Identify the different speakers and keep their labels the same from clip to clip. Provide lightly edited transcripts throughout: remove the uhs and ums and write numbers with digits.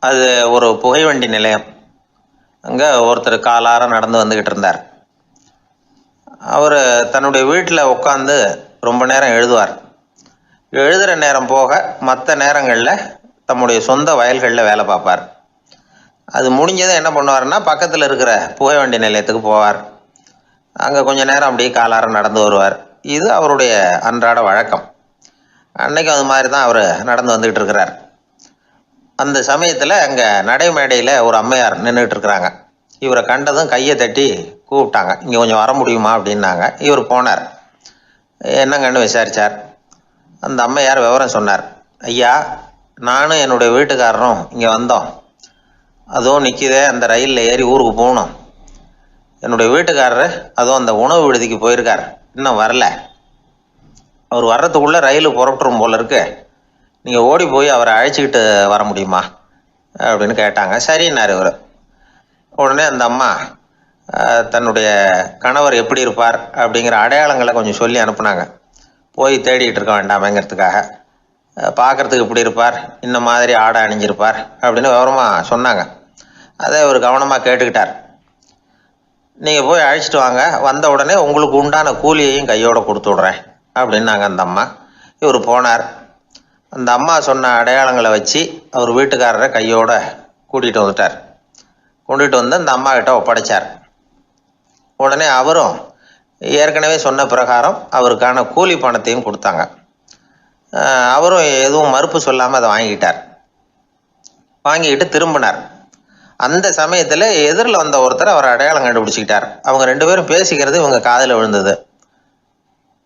Speaker 1: அது ஒரு புகைவண்டி நிலையம். அங்கே ஒருத்தர் காலார நடந்து வந்துக்கிட்டு இருந்தார். அவர் தன்னுடைய வீட்டில் உட்காந்து ரொம்ப நேரம் எழுதுவார். எழுதுகிற நேரம் போக மற்ற நேரங்களில் தம்முடைய சொந்த வயல்களில் வேலை பார்ப்பார். அது முடிஞ்சதை என்ன பண்ணுவார்னா, பக்கத்தில் இருக்கிற புகைவண்டி நிலையத்துக்கு போவார். அங்கே கொஞ்சம் நேரம் அப்படியே காலார நடந்து வருவார். இது அவருடைய அன்றாட வழக்கம். அன்னைக்கும் அது மாதிரி தான் அவர் நடந்து வந்துக்கிட்டு இருக்கிறார். அந்த சமயத்தில் அங்கே நடைமேடையில் ஒரு அம்மையார் நின்றுட்டு இருக்கிறாங்க. இவரை கண்டதும் கையை தட்டி கூப்பிட்டாங்க. இங்கே கொஞ்சம் வர முடியுமா அப்படின்னாங்க. இவர் போனார். என்னங்கன்னு விசாரித்தார். அந்த அம்மையார் விவரம் சொன்னார். ஐயா, நானும் என்னுடைய வீட்டுக்காரரும் இங்கே வந்தோம். அதுவும் நிற்கிதே, அந்த ரயிலில் ஏறி ஊருக்கு போகணும். என்னுடைய வீட்டுக்காரர் அதுவும் அந்த உணவு விடுதிக்கு போயிருக்கார், இன்னும் வரல. அவர் வர்றதுக்குள்ளே ரயில் புறப்பட்டுரும் போல இருக்கு. நீங்கள் ஓடி போய் அவரை அழைச்சிக்கிட்டு வர முடியுமா அப்படின்னு கேட்டாங்க. சரின்னார் இவர். உடனே அந்த அம்மா தன்னுடைய கணவர் எப்படி இருப்பார் அப்படிங்கிற அடையாளங்களை கொஞ்சம் சொல்லி அனுப்புனாங்க. போய் தேடிக்கிட்டு இருக்க வேண்டாமேங்கிறதுக்காக. பார்க்குறதுக்கு இப்படி இருப்பார், இந்த மாதிரி ஆடை அணிஞ்சிருப்பார் அப்படின்னு விவரமாக சொன்னாங்க. அதை இவர் கவனமாக கேட்டுக்கிட்டார். நீங்கள் போய் அழைச்சிட்டு வாங்க, வந்த உடனே உங்களுக்கு உண்டான கூலியையும் கையோடு கொடுத்து விட்றேன் அப்படின்னாங்க அந்த அம்மா. இவர் போனார். அந்த அம்மா சொன்ன அடையாளங்களை வச்சு அவர் வீட்டுக்காரரை கையோட கூட்டிகிட்டு வந்துட்டார். கொண்டுகிட்டு வந்து அந்த அம்மா கிட்ட ஒப்படைச்சார். உடனே அவரும் ஏற்கனவே சொன்ன பிரகாரம் அவருக்கான கூலி பணத்தையும் கொடுத்தாங்க. அவரும் எதுவும் மறுப்பு சொல்லாமல் அதை வாங்கிக்கிட்டார். வாங்கிக்கிட்டு திரும்பினார். அந்த சமயத்தில் எதிரில் வந்த ஒருத்தர் அவர் அடையாளம் கண்டுபிடிச்சிக்கிட்டார். அவங்க ரெண்டு பேரும் பேசிக்கிறது இவங்க காதில் விழுந்தது.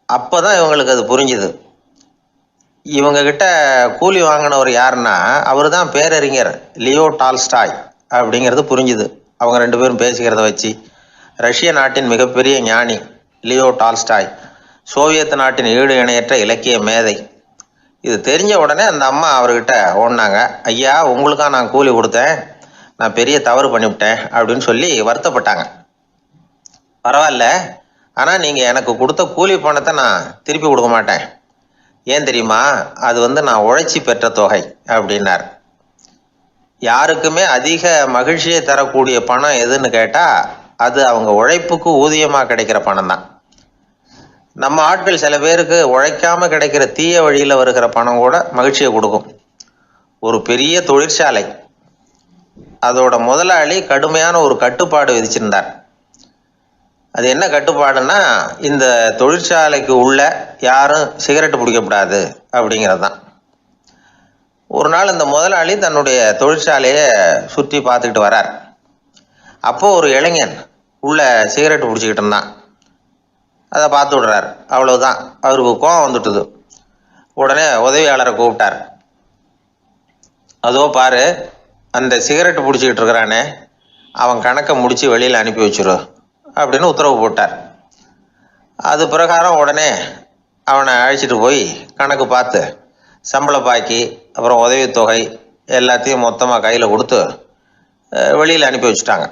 Speaker 1: அப்போ தான் இவங்களுக்கு அது புரிஞ்சுது. இவங்கக்கிட்ட கூலி வாங்கினவர் யாருன்னா, அவர் தான் பேரறிஞர் லியோ டால்ஸ்டாய் அப்படிங்கிறது புரிஞ்சுது அவங்க ரெண்டு பேரும் பேசிக்கிறத வச்சு. ரஷ்ய நாட்டின் மிகப்பெரிய ஞானி லியோ டால்ஸ்டாய், சோவியத் நாட்டின் ஈடு இணையற்ற இலக்கிய மேதை. இது தெரிஞ்ச உடனே அந்த அம்மா அவர்கிட்ட ஓடினாங்க. ஐயா, உங்களுக்காக நான் கூலி கொடுத்தேன், நான் பெரிய தவறு பண்ணிவிட்டேன் அப்படின்னு சொல்லி வருத்தப்பட்டாங்க. பரவாயில்ல, ஆனால் நீங்கள் எனக்கு கொடுத்த கூலி பணத்தை நான் திருப்பி கொடுக்க மாட்டேன். ஏன் தெரியுமா, அது நான் உழைச்சி பெற்ற தொகை அப்படின்னார். யாருக்குமே அதிக மகிழ்ச்சியை தரக்கூடிய பணம் எதுன்னு கேட்டால் அது அவங்க உழைப்புக்கு ஊதியமாக கிடைக்கிற பணம் தான். நம்ம ஆட்கள் சில பேருக்கு உழைக்காம கிடைக்கிற தீய வழியில் வருகிற பணம் கூட மகிழ்ச்சியை கொடுக்கும். ஒரு பெரிய தொழிற்சாலை, அதோட முதலாளி கடுமையான ஒரு கட்டுப்பாடு விதிச்சிருந்தார். அது என்ன கட்டுப்பாடுன்னா, இந்த தொழிற்சாலைக்கு உள்ள யாரும் சிகரெட்டு பிடிக்கக்கூடாது அப்படிங்கிறது தான். ஒரு நாள் இந்த முதலாளி தன்னுடைய தொழிற்சாலையை சுற்றி பார்த்துக்கிட்டு வரார். அப்போது ஒரு இளைஞன் உள்ள சிகரெட்டு பிடிச்சிக்கிட்டு இருந்தான். அதை பார்த்து விடுறார். அவ்வளவுதான், அவருக்கு கோபம் வந்துட்டுது. உடனே உதவியாளரை கூப்பிட்டார். அதோ பாரு, அந்த சிகரெட்டு பிடிச்சிக்கிட்டு இருக்கிறானே, அவன் கணக்கை முடித்து வெளியில் அனுப்பி வச்சிரு அப்படின்னு உத்தரவு போட்டார். அது பிரகாரம் உடனே அவனை அழைச்சிட்டு போய் கணக்கு பார்த்து சம்பள பாக்கி அப்புறம் உதவித்தொகை எல்லாத்தையும் மொத்தமாக கையில் கொடுத்து வெளியில் அனுப்பி வச்சுட்டாங்க.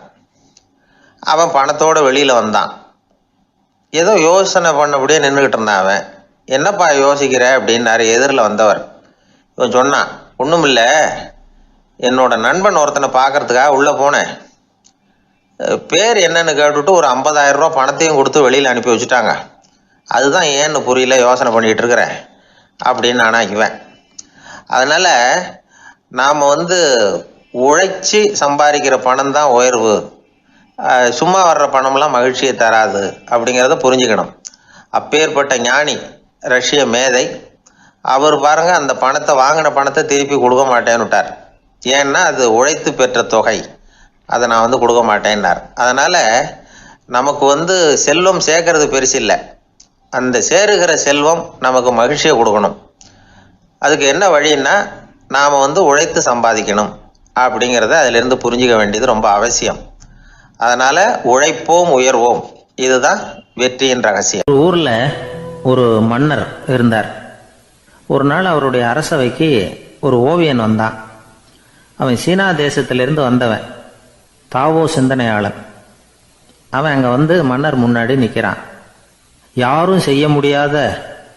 Speaker 1: அவன் பணத்தோடு வெளியில் வந்தான். ஏதோ யோசனை பண்ணபடியே நின்றுக்கிட்டு இருந்தான். அவன், என்னப்பா யோசிக்கிற அப்படின்னாரு எதிரில் வந்தவர். இவன் சொன்னான், ஒன்றும் இல்லை, என்னோட நண்பன் ஒருத்தனை பார்க்கறதுக்காக உள்ளே போனேன். பேர் என்னன்னு கேட்டுவிட்டு ஒரு 50,000 ரூபா பணத்தையும் கொடுத்து வெளியில் அனுப்பி வச்சுட்டாங்க. அதுதான் ஏன்னு புரியல, யோசனை பண்ணிகிட்டு இருக்கிறேன் அப்படின்னு நானாக்குவேன். அதனால் நாம் உழைச்சி சம்பாதிக்கிற பணம் தான் உயர்வு, சும்மா வர்ற பணம்லாம் மகிழ்ச்சியை தராது அப்படிங்கிறத புரிஞ்சுக்கணும். அப்பேற்பட்ட ஞானி, ரஷ்ய மேதை, அவர் பாருங்க, அந்த பணத்தை வாங்கின பணத்தை திருப்பி கொடுக்க மாட்டேன்னு விட்டார். ஏன்னா அது உழைத்து பெற்ற தொகை, அதை நான் கொடுக்க மாட்டேன்னார். அதனால் நமக்கு செல்வம் சேர்க்கறது பெருசு இல்லை, அந்த சேருகிற செல்வம் நமக்கு மகிழ்ச்சியை கொடுக்கணும். அதுக்கு என்ன வழின்னா, நாம் உழைத்து சம்பாதிக்கணும் அப்படிங்கிறத அதிலிருந்து புரிஞ்சிக்க வேண்டியது ரொம்ப அவசியம். அதனால் உழைப்போம் உயர்வோம், இதுதான் வெற்றியின் ரகசியம்.
Speaker 2: ஒரு ஊரில் ஒரு மன்னர் இருந்தார். ஒரு நாள் அவருடைய அரசவைக்கு ஒரு ஓவியன் வந்தான். அவன் சீனா தேசத்திலிருந்து வந்தவன், தாவோ சிந்தனையாளன். அவன் அங்கே மன்னர் முன்னாடி நிற்கிறான். யாரும் செய்ய முடியாத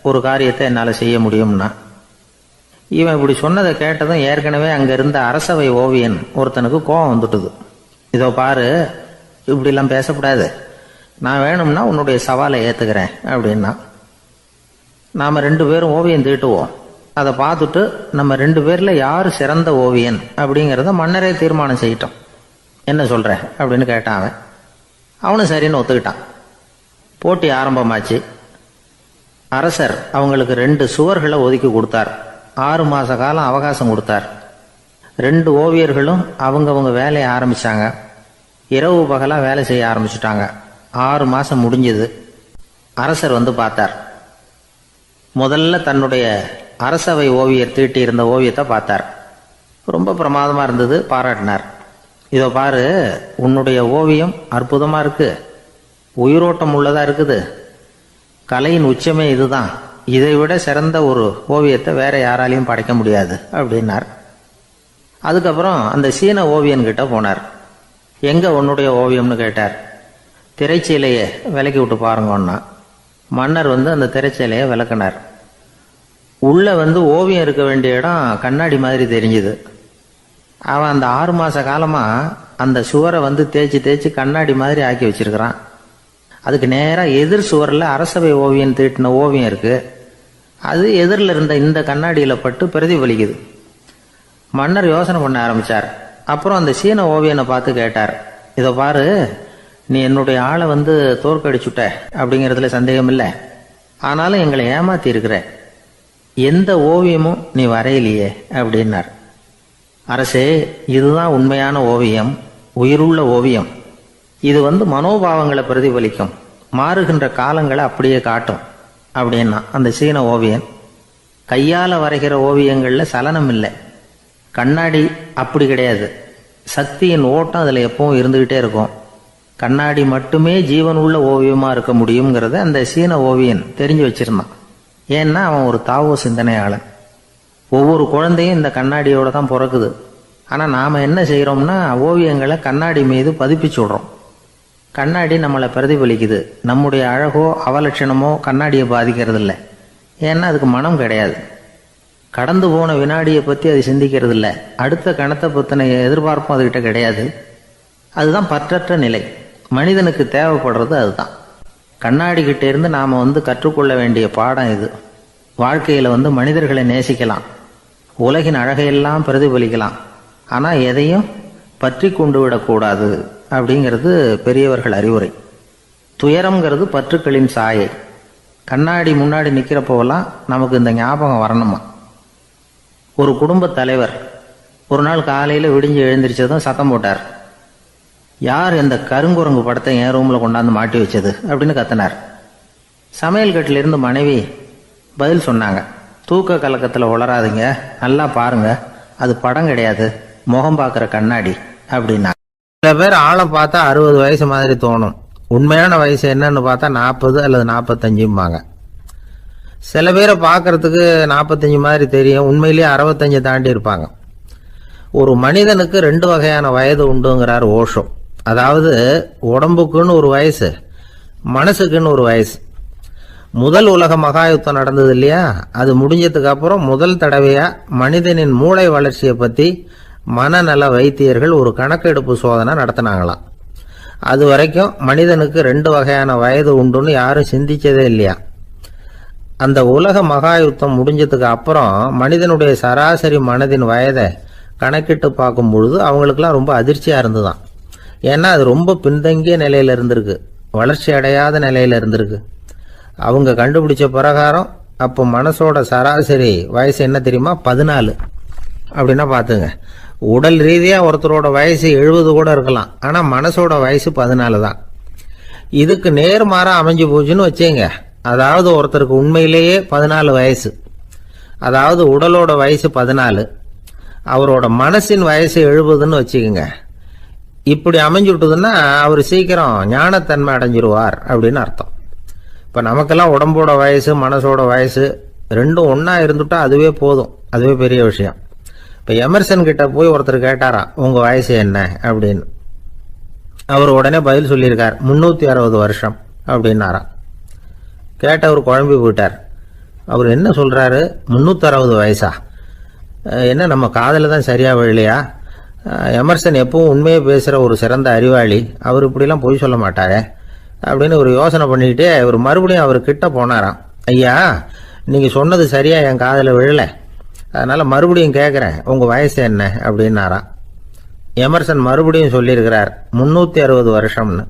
Speaker 2: ஒரு காரியத்தை என்னால் செய்ய முடியும்னா, இவன் இப்படி சொன்னதை கேட்டதும் ஏற்கனவே அங்கே இருந்த அரசவை ஓவியன் ஒருத்தனுக்கு கோபம் வந்துட்டுது. இதோ பாரு, இப்படிலாம் பேசக்கூடாது, நான் வேணும்னா உன்னுடைய சவாலை ஏற்றுக்கிறேன் அப்படின்னா. நாம் 2 பேரும் ஓவியம் தீட்டுவோம், அதை பார்த்துட்டு நம்ம 2 பேரில் யார் சிறந்த ஓவியன் அப்படிங்கிறத மன்னரே தீர்மானம் செய்யட்டும், என்ன சொல்கிற அப்படின்னு கேட்டான் அவன். அவனும் சரின்னு ஒத்துக்கிட்டான். போட்டி ஆரம்பமாச்சு. அரசர் அவங்களுக்கு 2 சுவர்களை ஒதுக்கி கொடுத்தார். 6 மாத காலம் அவகாசம் கொடுத்தார். 2 ஓவியர்களும் அவங்கவங்க வேலையை ஆரம்பித்தாங்க. இரவு பகலாக வேலை செய்ய ஆரம்பிச்சுட்டாங்க. 6 மாதம் முடிஞ்சது. அரசர் வந்து பார்த்தார். முதல்ல தன்னுடைய அரசவை ஓவியர் தீட்டி இருந்த ஓவியத்தை பார்த்தார். ரொம்ப பிரமாதமாக இருந்தது, பாராட்டினார். இதோ பாரு, உன்னுடைய ஓவியம் அற்புதமாக இருக்கு, உயிரோட்டம் உள்ளதாக இருக்குது, கலையின் உச்சமே இதுதான், இதை விட சிறந்த ஒரு ஓவியத்தை வேற யாராலையும் படைக்க முடியாது அப்படின்னார். அதுக்கப்புறம் அந்த சீன ஓவியன்கிட்ட போனார். எங்க உன்னுடைய ஓவியம்னு கேட்டார். திரைச்சீலையை விலக்கி விட்டு பாருங்கன்னா. மன்னர் வந்து அந்த திரைச்சீலையை விளக்குனார். உள்ள வந்து ஓவியம் இருக்க வேண்டிய இடம் கண்ணாடி மாதிரி தெரிஞ்சுது. அவன் அந்த 6 மாத காலமா அந்த சுவரை வந்து தேய்ச்சி தேய்ச்சி கண்ணாடி மாதிரி ஆக்கி வச்சிருக்கிறான். அதுக்கு நேராக எதிர் சுவரில் அரசவை ஓவியம் தீட்டின ஓவியம் இருக்கு. அது எதிரில் இருந்த இந்த கண்ணாடியில் பட்டு பிரதிபலிக்குது. மன்னர் யோசனை பண்ண ஆரம்பிச்சார். அப்புறம் அந்த சீன ஓவியனை பார்த்து கேட்டார். இதை பாரு, நீ என்னுடைய ஆளை வந்து தோற்கடிச்சுட்ட அப்படிங்கிறதுல சந்தேகம் இல்லை, ஆனாலும் எங்களை ஏமாத்தி இருக்கிற, எந்த ஓவியமும் நீ வரையிலையே அப்படின்னார். அரசே, இதுதான் உண்மையான ஓவியம், உயிருள்ள ஓவியம். இது வந்து மனோபாவங்களை பிரதிபலிக்கும், மாறுகின்ற காலங்களை அப்படியே காட்டும் அப்படின்னா அந்த சீன ஓவியன். கையால் வரைகிற ஓவியங்களில் சலனம் இல்லை, கண்ணாடி அப்படி கிடையாது, சக்தியின் ஓட்டம் அதில் எப்பவும் இருந்துக்கிட்டே இருக்கும். கண்ணாடி மட்டுமே ஜீவன் உள்ள ஓவியமாக இருக்க முடியுங்கிறத அந்த சீன ஓவியன் தெரிஞ்சு வச்சிருந்தான். ஏன்னா அவன் ஒரு தாவோ சிந்தனையாளன். ஒவ்வொரு குழந்தையும் இந்த கண்ணாடியோட தான் பிறக்குது. ஆனால் நாம் என்ன செய்கிறோம்னா ஓவியங்களை கண்ணாடி மீது பதிப்பிச்சு விடுறோம். கண்ணாடி நம்மளை பிரதிபலிக்குது. நம்முடைய அழகோ அவலட்சணமோ கண்ணாடியை பாதிக்கிறது இல்லை. ஏன்னா அதுக்கு மனம் கிடையாது. கடந்து போன வினாடியை பற்றி அது சிந்திக்கிறது இல்லை. அடுத்த கணத்தை பற்றின எதிர்பார்ப்பும் அதுகிட்ட கிடையாது. அதுதான் பற்றற்ற நிலை. மனிதனுக்கு தேவைப்படுறது அதுதான். கண்ணாடி கிட்ட இருந்து நாம் வந்து கற்றுக்கொள்ள வேண்டிய பாடம் இது. வாழ்க்கையில் வந்து மனிதர்களை நேசிக்கலாம், உலகின் அழகையெல்லாம் பிரதிபலிக்கலாம், ஆனால் எதையும் பற்றி கொண்டு விடக்கூடாது அப்படிங்கிறது பெரியவர்கள் அறிவுரை. துயரம்ங்கிறது பற்றுக்களின் சாயை. கண்ணாடி முன்னாடி நிற்கிறப்போவெல்லாம் நமக்கு இந்த ஞாபகம் வரணுமா. ஒரு குடும்ப தலைவர் ஒரு நாள் காலையில் விடிஞ்சு எழுந்திரிச்சதும் சத்தம் போட்டார். யார் இந்த கருங்குரங்கு படத்தை என் ரூமில் கொண்டாந்து மாட்டி வச்சது அப்படின்னு கத்தினார். சமையல் கட்டிலிருந்து மனைவி பதில் சொன்னாங்க. தூக்க கலக்கத்தில் உளராதிங்க, நல்லா பாருங்க, அது படம் கிடையாது, முகம் பார்க்குற கண்ணாடி அப்படின்னா. சில பேர் ஆளை பார்த்தா 60 வயசு மாதிரி தோணும், உண்மையான வயசு என்னன்னு பார்த்தா 40 அல்லது 45. சில பேரை பார்க்கறதுக்கு 45 மாதிரி தெரியும், உண்மையிலேயே 65 தாண்டி இருப்பாங்க. ஒரு மனிதனுக்கு 2 வகையான வயது உண்டுங்கிறார் ஓஷோ. அதாவது உடம்புக்குன்னு ஒரு வயசு, மனசுக்குன்னு ஒரு வயசு. முதல் உலக மகாயுத்தம் நடந்தது இல்லையா, அது முடிஞ்சதுக்கு அப்புறம் முதல் தடவையா மனிதனின் மூளை வளர்ச்சியை பற்றி மனநல வைத்தியர்கள் ஒரு கணக்கெடுப்பு சோதனை நடத்தினாங்களாம். அது வரைக்கும் மனிதனுக்கு 2 வகையான வயது உண்டுன்னு யாரும் சிந்திச்சதே இல்லையா. அந்த உலக மகாயுத்தம் முடிஞ்சதுக்கு அப்புறம் மனிதனுடைய சராசரி மனதின் வயதை கணக்கிட்டு பார்க்கும் பொழுது அவங்களுக்கெல்லாம் ரொம்ப அதிர்ச்சியாக இருந்துதான். ஏன்னா அது ரொம்ப பின்தங்கிய நிலையில் இருந்திருக்கு, வளர்ச்சி அடையாத நிலையில் இருந்திருக்கு. அவங்க கண்டுபிடிச்ச பிரகாரம் அப்போ மனசோட சராசரி வயசு என்ன தெரியுமா, 14. அப்படின்னா பார்த்துங்க, உடல் ரீதியாக ஒருத்தரோட வயசு 70 கூட இருக்கலாம், ஆனால் மனசோட வயசு 14 தான். இதுக்கு நேர்மாறாக அமைஞ்சு போச்சுன்னு வச்சேங்க. அதாவது ஒருத்தருக்கு உண்மையிலேயே 14 வயசு, அதாவது உடலோட வயசு 14, அவரோட மனசின் வயசு 70ன்னு வச்சுக்கோங்க. இப்படி அமைஞ்சு விட்டதுன்னா அவர் சீக்கிரம் ஞானத்தன்மை அடைஞ்சிருவார் அப்படின்னு அர்த்தம். இப்போ நமக்கெல்லாம் உடம்போட வயசு மனசோட வயசு ரெண்டும் ஒன்றா இருந்துட்டா அதுவே போதும், அதுவே பெரிய விஷயம். இப்போ எமர்சன் கிட்ட போய் ஒருத்தர் கேட்டாராம், உங்கள் வயசு என்ன அப்படின்னு. அவர் உடனே பதில் சொல்லியிருக்கார், 360 வருஷம் அப்படின்னாராம். கேட்டவர் குழம்பி போயிட்டார். அவர் என்ன சொல்கிறாரு, 360 வயசா, என்ன நம்ம காதில் தான் சரியா விழலையா? எமர்சன் எப்பவும் உண்மையை பேசுகிற ஒரு சிறந்த அறிவாளி, அவர் இப்படிலாம் பொய் சொல்ல மாட்டாரே அப்படின்னு ஒரு யோசனை பண்ணிக்கிட்டே இவர் மறுபடியும் அவர் கிட்ட போனாராம். ஐயா, நீங்கள் சொன்னது சரியா என் காதில் விழலை, அதனால் மறுபடியும் கேட்குறேன், உங்கள் வயசு என்ன அப்படின்னாராம். எமர்சன் மறுபடியும் சொல்லியிருக்கிறார் 360 வருஷம்னு.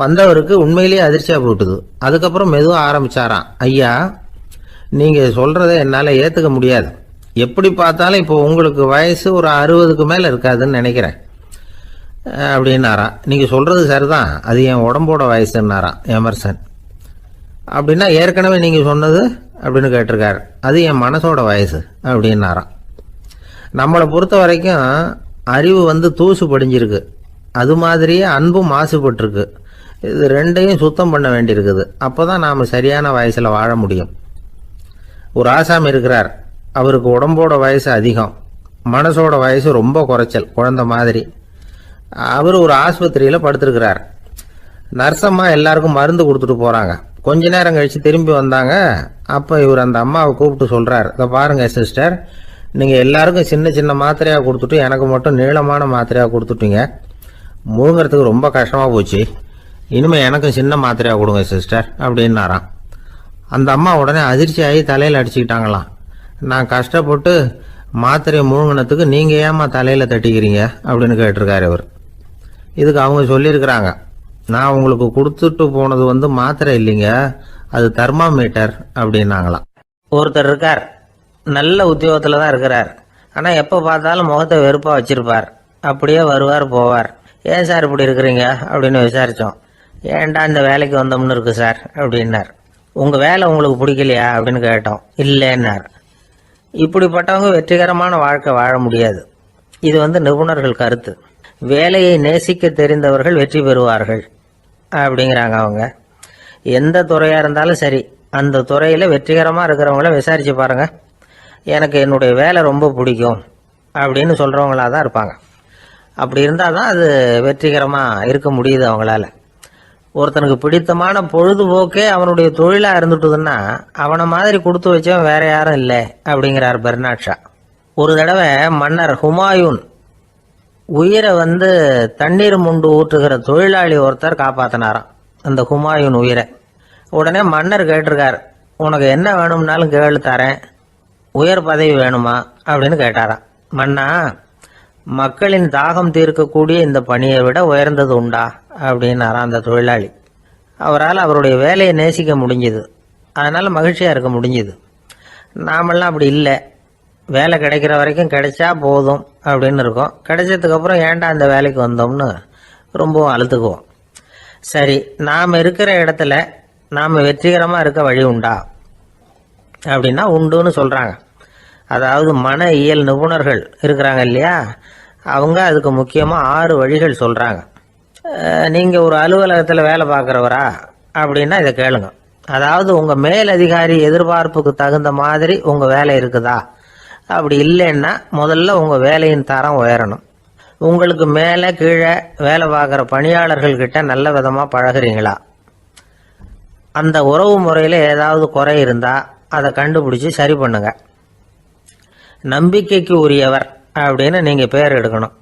Speaker 2: வந்தவருக்கு உண்மையிலேயே அதிர்ச்சியாக போட்டுது. அதுக்கப்புறம் மெதுவாக ஆரம்பிச்சாராம். ஐயா, நீங்கள் சொல்கிறத என்னால் ஏற்றுக்க முடியாது. எப்படி பார்த்தாலும் இப்போ உங்களுக்கு வயசு ஒரு 60க்கு மேலே இருக்காதுன்னு நினைக்கிறேன் அப்படின்னாராம். நீங்கள் சொல்கிறது சரிதான், அது என் உடம்போட வயசுன்னாராம் எமர்சன். அப்படின்னா ஏற்கனவே நீங்கள் சொன்னது அப்படின்னு கேட்டிருக்காரு. அது என் மனசோட வயசு அப்படின்னாராம். நம்மளை பொறுத்த வரைக்கும் அறிவு தூசு படிஞ்சிருக்கு, அது மாதிரியே அன்பும் மாசுபட்டிருக்கு. இது ரெண்டையும் சுத்தம் பண்ண வேண்டியிருக்குது. அப்போ தான் நாம் சரியான வயசில் வாழ முடியும். ஒரு ஆசாமி இருக்கிறார். அவருக்கு உடம்போட வயசு அதிகம், மனசோட வயசு ரொம்ப குறைச்சல், குழந்தை மாதிரி. அவர் ஒரு ஆஸ்பத்திரியில் படுத்திருக்கிறார். நர்சம்மா எல்லாருக்கும் மருந்து கொடுத்துட்டு போகிறாங்க. கொஞ்ச நேரம் கழித்து திரும்பி வந்தாங்க. அப்போ இவர் அந்த அம்மாவை கூப்பிட்டு சொல்கிறார், இதை பாருங்கள் சிஸ்டர், நீங்கள் எல்லாருக்கும் சின்ன சின்ன மாத்திரையாக கொடுத்துட்டு எனக்கு மட்டும் நீளமான மாத்திரையாக கொடுத்துட்டீங்க. முழுங்கிறதுக்கு ரொம்ப கஷ்டமாக போச்சு. இனிமேல் எனக்கும் சின்ன மாத்திரையாக கொடுங்க சிஸ்டர் அப்படின்னாராம். அந்த அம்மா உடனே அதிர்ச்சியாகி தலையில் அடிச்சுக்கிட்டாங்களாம். நான் கஷ்டப்பட்டு மாத்திரையை முழுங்கினத்துக்கு நீங்கள் ஏமா தலையில் தட்டிக்கிறீங்க அப்படின்னு கேட்டிருக்காரு இவர். இதுக்கு அவங்க சொல்லியிருக்கிறாங்க, நான் உங்களுக்கு கொடுத்துட்டு போனது மாத்திரை இல்லைங்க, அது தெர்மாமீட்டர் அப்படின்னாங்களாம். ஒருத்தர் இருக்கார், நல்ல உத்தியோகத்தில் தான் இருக்கிறார். ஆனால் எப்போ பார்த்தாலும் முகத்தை வெறுப்பாக வச்சிருப்பார். அப்படியே வருவார் போவார். ஏன் சார் இப்படி இருக்கிறீங்க அப்படின்னு விசாரித்தோம். ஏன்டா இந்த வேலைக்கு வந்தோம்னு இருக்கு சார் அப்படின்னார். உங்கள் வேலை உங்களுக்கு பிடிக்கலையா அப்படின்னு கேட்டோம். இல்லைன்னார். இப்படிப்பட்டவங்க வெற்றிகரமான வாழ்க்கை வாழ முடியாது. இது நிபுணர்கள் கருத்து. வேலையை நேசிக்க தெரிந்தவர்கள் வெற்றி பெறுவார்கள் அப்படிங்கிறாங்க அவங்க. எந்த துறையாக இருந்தாலும் சரி, அந்த துறையில் வெற்றிகரமாக இருக்கிறவங்கள விசாரித்து பாருங்கள். எனக்கு என்னுடைய வேலை ரொம்ப பிடிக்கும் அப்படின்னு சொல்கிறவங்களாக தான் இருப்பாங்க. அப்படி இருந்தால் தான் அது வெற்றிகரமாக இருக்க முடியுது அவங்களால. ஒருத்தனுக்கு பிடித்தமான பொழுதுபோக்கே அவனுடைய தொழிலாக இருந்துட்டுதுன்னா அவனை மாதிரி கொடுத்து வச்சவன் வேற யாரும் இல்லை அப்படிங்கிறார் பெர்னாட் ஷா. ஒரு தடவை மன்னர் ஹுமாயூன் உயிரை தண்ணீர் முண்டு ஊற்றுகிற தொழிலாளி ஒருத்தர் காப்பாற்றினாராம் அந்த ஹுமாயூன் உயிரை. உடனே மன்னர் கேட்டிருக்கார், உனக்கு என்ன வேணும்னாலும் கேளு தரேன், உயர் பதவி வேணுமா அப்படின்னு கேட்டாராம். மன்னா, மக்களின் தாகம் தீர்க்கக்கூடிய இந்த பணியை விட உயர்ந்தது உண்டா அப்படின்னாராம் அந்த தொழிலாளி. அவரால் அவருடைய வேலையை நேசிக்க முடிஞ்சுது, அதனால் மகிழ்ச்சியாக இருக்க முடிஞ்சுது. நாமெல்லாம் அப்படி இல்லை. வேலை கிடைக்கிற வரைக்கும் கிடைச்சா போதும் அப்படின்னு இருக்கோம். கிடைச்சதுக்கப்புறம் ஏன்டா அந்த வேலைக்கு வந்தோம்னு ரொம்பவும் அழுத்துக்குவோம். சரி, நாம் இருக்கிற இடத்துல நாம் வெற்றிகரமாக இருக்க வழி உண்டா அப்படின்னா உண்டுன்னு சொல்கிறாங்க. அதாவது மன இயல் நிபுணர்கள் இருக்கிறாங்க இல்லையா, அவங்க அதுக்கு முக்கியமாக 6 வழிகள் சொல்கிறாங்க. நீங்கள் ஒரு அலுவலகத்தில் வேலை பார்க்குறவரா அப்படின்னா இதை கேளுங்க. அதாவது உங்கள் மேலதிகாரி எதிர்பார்ப்புக்கு தகுந்த மாதிரி உங்கள் வேலை இருக்குதா? அப்படி இல்லைன்னா முதல்ல உங்கள் வேலையின் தரம் உயரணும். உங்களுக்கு மேலே கீழே வேலை பார்க்குற பணியாளர்கள்கிட்ட நல்ல விதமாக பழகுறீங்களா? அந்த உறவு முறையில் ஏதாவது குறை இருந்தால் அதை கண்டுபிடிச்சி சரி பண்ணுங்க. நம்பிக்கைக்கு உரியவர் அப்படின்னு நீங்கள் பேர் எடுக்கணும்.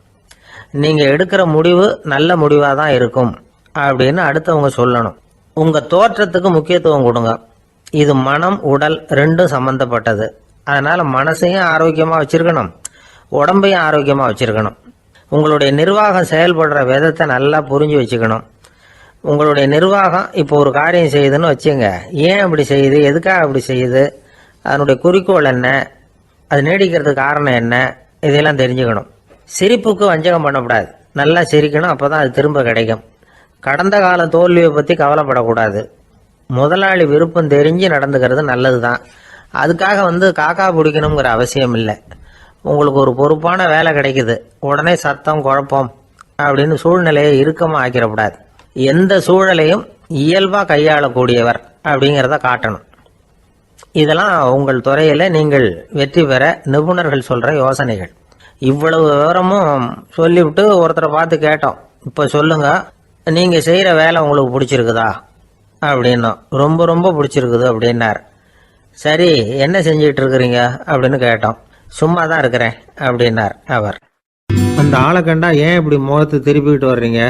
Speaker 2: நீங்கள் எடுக்கிற முடிவு நல்ல முடிவாக தான் இருக்கும் அப்படின்னு அடுத்தவங்க சொல்லணும். உங்கள் தோற்றத்துக்கு முக்கியத்துவம் கொடுங்க. இது மனம் உடல் ரெண்டும் சம்மந்தப்பட்டது. அதனால் மனசையும் ஆரோக்கியமாக வச்சுருக்கணும், உடம்பையும் ஆரோக்கியமாக வச்சுருக்கணும். உங்களுடைய நிர்வாகம் செயல்படுற விதத்தை நல்லா புரிஞ்சு வச்சுக்கணும். உங்களுடைய நிர்வாகம் இப்போ ஒரு காரியம் செய்யுதுன்னு வச்சுங்க, ஏன் அப்படி செய்யுது, எதுக்காக அப்படி செய்யுது, அதனுடைய குறிக்கோள் என்ன, அது நீடிக்கிறதுக்கு காரணம் என்ன, இதெல்லாம் தெரிஞ்சுக்கணும். சிரிப்புக்கு வஞ்சகம் பண்ணக்கூடாது, நல்லா சிரிக்கணும், அப்போ தான் அது திரும்ப கிடைக்கும். கடந்த கால தோல்வியை பற்றி கவலைப்படக்கூடாது. முதலாளி விருப்பம் தெரிஞ்சு நடந்துக்கிறது நல்லது தான். அதுக்காக காக்கா பிடிக்கணுங்கிற அவசியம் இல்லை. உங்களுக்கு ஒரு பொறுப்பான வேலை கிடைக்குது, உடனே சத்தம் குழப்பம் அப்படின்னு சூழ்நிலையை இறுக்கமாக ஆக்கிடக்கூடாது. எந்த சூழலையும் இயல்பாக கையாளக்கூடியவர் அப்படிங்கிறத காட்டணும். இதெல்லாம் உங்கள் துறையில் நீங்கள் வெற்றி பெற நிபுணர்கள் சொல்கிற யோசனைகள். இவ்வளவு விவரமும் சொல்லிவிட்டு ஒருத்தரை பார்த்து கேட்டோம், இப்போ சொல்லுங்க, நீங்கள் செய்கிற வேலை உங்களுக்கு பிடிச்சிருக்குதா அப்படின்னோம். ரொம்ப ரொம்ப பிடிச்சிருக்குது அப்படின்னார். சரி, என்ன செஞ்சிட்டு இருக்கிறீங்க அப்படின்னு கேட்டோம். சும்மா தான் இருக்கிறேன் அப்படின்னார் அவர். அந்த ஆளை கண்டா ஏன் இப்படி முகத்தை திருப்பிக்கிட்டு வர்றீங்க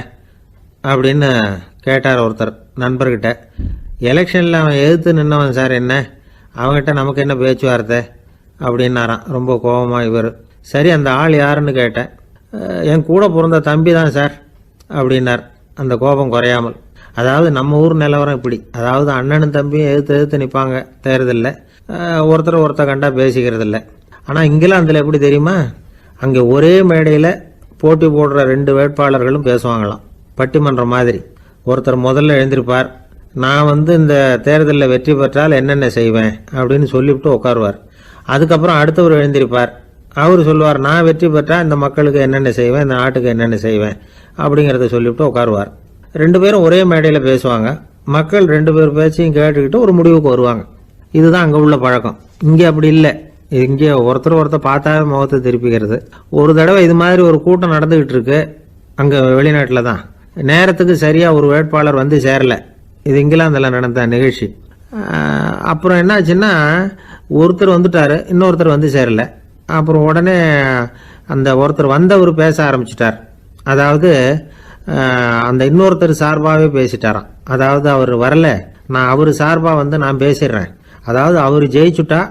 Speaker 2: அப்படின்னு கேட்டார் ஒருத்தர் நண்பர்கிட்ட. எலெக்ஷனில் அவன் எதிர்த்து நின்னவன் சார், என்ன அவங்ககிட்ட நமக்கு என்ன பேச்சுவார்த்தை அப்படின்னாராம் ரொம்ப கோபமாக இவர். சரி, அந்த ஆள் யாருன்னு கேட்டேன். என் கூட பிறந்த தம்பி தான் சார் அப்படின்னார் அந்த கோபம் குறையாமல். அதாவது நம்ம ஊர் நிலவரம் இப்படி, அதாவது அண்ணனும் தம்பியும் எதிர்த்து நிற்பாங்க தேர்தலில், ஒருத்தர் கண்டா பேசிக்கிறது இல்லை. ஆனால் இங்கிலாந்தில் எப்படி தெரியுமா, அங்கே ஒரே மேடையில் போட்டி போடுற 2 வேட்பாளர்களும் பேசுவாங்களாம், பட்டிமன்றம் மாதிரி. ஒருத்தர் முதல்ல எழுந்திருப்பார், நான் இந்த தேர்தலில் வெற்றி பெற்றால் என்னென்ன செய்வேன் அப்படின்னு சொல்லிவிட்டு உட்காருவார். அதுக்கப்புறம் அடுத்தவர் எழுந்திருப்பார், அவர் சொல்லுவார், நான் வெற்றி பெற்றால் இந்த மக்களுக்கு என்னென்ன செய்வேன், இந்த நாட்டுக்கு என்னென்ன செய்வேன் அப்படிங்கிறத சொல்லிவிட்டு உட்காருவார். 2 பேரும் ஒரே மேடையில் பேசுவாங்க. மக்கள் 2 பேர் பேச்சையும் கேட்டுக்கிட்டு ஒரு முடிவுக்கு வருவாங்க. இதுதான் அங்கே உள்ள பழக்கம். இங்கே அப்படி இல்லை. இங்கே ஒருத்தர் பார்த்தாவே முகத்தை திருப்பிக்கிறது. ஒரு தடவை இது மாதிரி ஒரு கூட்டம் நடந்துகிட்டு இருக்கு அங்கே வெளிநாட்டில் தான். நேரத்துக்கு சரியாக ஒரு வேட்பாளர் வந்து சேரலை. இது இங்கிலாந்தில் நடந்த நிகழ்ச்சி. அப்புறம் என்னாச்சுன்னா, ஒருத்தர் வந்துட்டார், இன்னொருத்தர் வந்து சேரலை. அப்புறம் உடனே அந்த ஒருத்தர் வந்தவர் பேச ஆரம்பிச்சிட்டார். அதாவது அந்த இன்னொருத்தர் சார்பாகவே பேசிட்டாராம். அதாவது அவர் வரல, நான் அவர் சார்பாக நான் பேசிடுறேன். அதாவது அவர் ஜெயிச்சுட்டா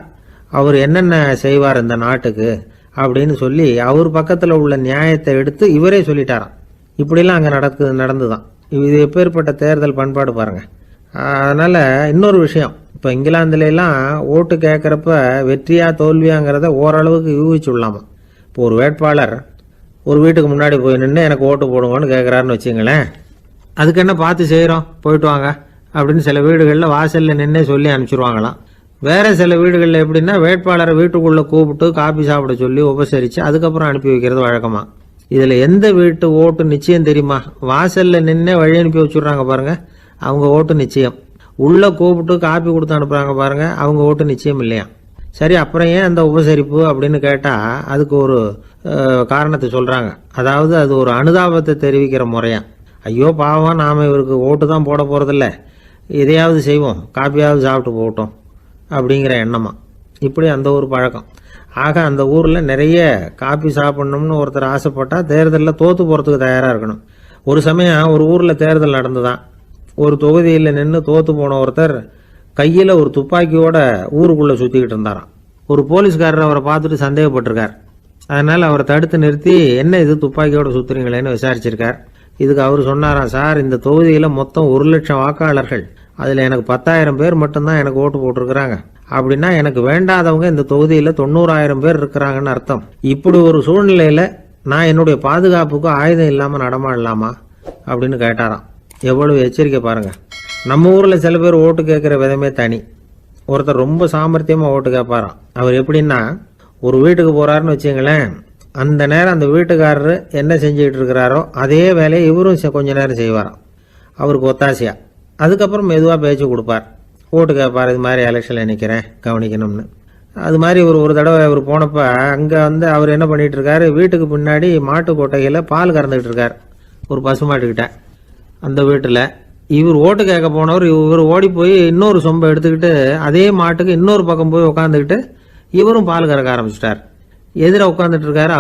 Speaker 2: அவர் என்னென்ன செய்வார் இந்த நாட்டுக்கு அப்படின்னு சொல்லி அவர் பக்கத்தில் உள்ள நியாயத்தை எடுத்து இவரே சொல்லிட்டாராம். இப்படிலாம் அங்கே நடந்துதான். இது எப்பேற்பட்ட தேர்தல் பண்பாடு பாருங்க. அதனால இன்னொரு விஷயம், இப்போ இங்கிலாந்துலாம் ஓட்டு கேட்குறப்ப வெற்றியா தோல்வியாங்கிறத ஓரளவுக்கு யூகிச்சுடலாமா. இப்போ ஒரு வேட்பாளர் ஒரு வீட்டுக்கு முன்னாடி போய் நின்று எனக்கு ஓட்டு போடுங்கன்னு கேட்குறாருன்னு வச்சுங்களேன், அதுக்கு என்ன பார்த்து செய்கிறோம், போயிட்டு வாங்க அப்படின்னு சில வீடுகளில் வாசலில் நின்று சொல்லி அனுப்பிச்சிருவாங்களாம். வேற சில வீடுகளில் எப்படின்னா, வேட்பாளரை வீட்டுக்குள்ளே கூப்பிட்டு காபி சாப்பிட சொல்லி உபசரித்து அதுக்கப்புறம் அனுப்பி வைக்கிறது வழக்கமா. இதில் எந்த வீட்டு ஓட்டு நிச்சயம் தெரியுமா? வாசலில் நின்று வழி அனுப்பி வச்சுடுறாங்க பாருங்க, அவங்க ஓட்டு நிச்சயம். உள்ளே கூப்பிட்டு காப்பி கொடுத்து அனுப்புகிறாங்க பாருங்க, அவங்க ஓட்டு நிச்சயம் இல்லையா. சரி, அப்புறம் ஏன் அந்த உபசரிப்பு அப்படின்னு கேட்டால் அதுக்கு ஒரு காரணத்தை சொல்கிறாங்க. அதாவது அது ஒரு அனுதாபத்தை தெரிவிக்கிற முறையா. ஐயோ பாவம், நாம் இவருக்கு ஓட்டு தான் போட போகிறதில்ல, எதையாவது செய்வோம், காப்பியாவது சாப்பிட்டு போகட்டும் அப்படிங்கிற எண்ணமா. இப்படி அந்த ஒரு பழக்கம். ஆக அந்த ஊரில் நிறைய காப்பி சாப்பிடணும்னு ஒருத்தர் ஆசைப்பட்டால் தேர்தலில் தோற்று போகிறதுக்கு தயாராக இருக்கணும். ஒரு சமயம் ஒரு ஊரில் தேர்தல் நடந்துதான். ஒரு தொகுதியில் நின்று தோற்று போன ஒருத்தர் கையில் ஒரு துப்பாக்கியோட ஊருக்குள்ளே சுற்றிக்கிட்டு இருந்தாராம். ஒரு போலீஸ்காரர் அவரை பார்த்துட்டு சந்தேகப்பட்டிருக்கார். அதனால் அவரை தடுத்து நிறுத்தி, என்ன இது துப்பாக்கியோட சுற்றுறீங்களேன்னு விசாரிச்சிருக்கார். இதுக்கு அவர் சொன்னாராம், சார், இந்த தொகுதியில் மொத்தம் 1,00,000 வாக்காளர்கள், அதில் எனக்கு 10,000 பேர் மட்டும்தான் எனக்கு ஓட்டு போட்டிருக்கிறாங்க. அப்படின்னா எனக்கு வேண்டாதவங்க இந்த தொகுதியில் 90,000 பேர் இருக்கிறாங்கன்னு அர்த்தம். இப்படி ஒரு சூழ்நிலையில் நான் என்னுடைய பாதுகாப்புக்கு ஆயுதம் இல்லாமல் நடமாடலாமா அப்படின்னு கேட்டாராம். எவ்வளவு எச்சரிக்கை பாருங்க. நம்ம ஊரில் சில பேர் ஓட்டு கேட்குற விதமே தனி. ஒருத்தர் ரொம்ப சாமர்த்தியமாக ஓட்டு கேட்பாராம். அவர் எப்படின்னா, ஒரு வீட்டுக்கு போகிறாருன்னு வச்சுங்களேன், அந்த நேரம் அந்த வீட்டுக்காரரு என்ன செஞ்சுக்கிட்டு இருக்கிறாரோ அதே வேலையை இவரும் கொஞ்ச நேரம் செய்வாராம், அவருக்கு ஒத்தாசையா. அதுக்கப்புறம் மெதுவாக பேச்சு கொடுப்பார், ஓட்டு கேட்பார், இது மாதிரி எலெக்ஷனில் நிற்கிறேன் கவனிக்கணும்னு. அது மாதிரி ஒரு தடவை அவர் போனப்போ அங்கே அவர் என்ன பண்ணிகிட்டு இருக்காரு, வீட்டுக்கு பின்னாடி மாட்டு கொட்டையில் பால் கறந்துக்கிட்டு இருக்கார் ஒரு பசுமாட்டுக்கிட்ட. அந்த வீட்டில் இவர் ஓட்டு கேட்க போனவர் இவர் ஓடி போய் இன்னொரு சொம்பை எடுத்துக்கிட்டு அதே மாட்டுக்கு இன்னொரு பக்கம் போய் உட்காந்துக்கிட்டு இவரும் பால் கறக்க ஆரம்பிச்சிட்டார். எதிர உட்காந்துட்டு இருக்காரு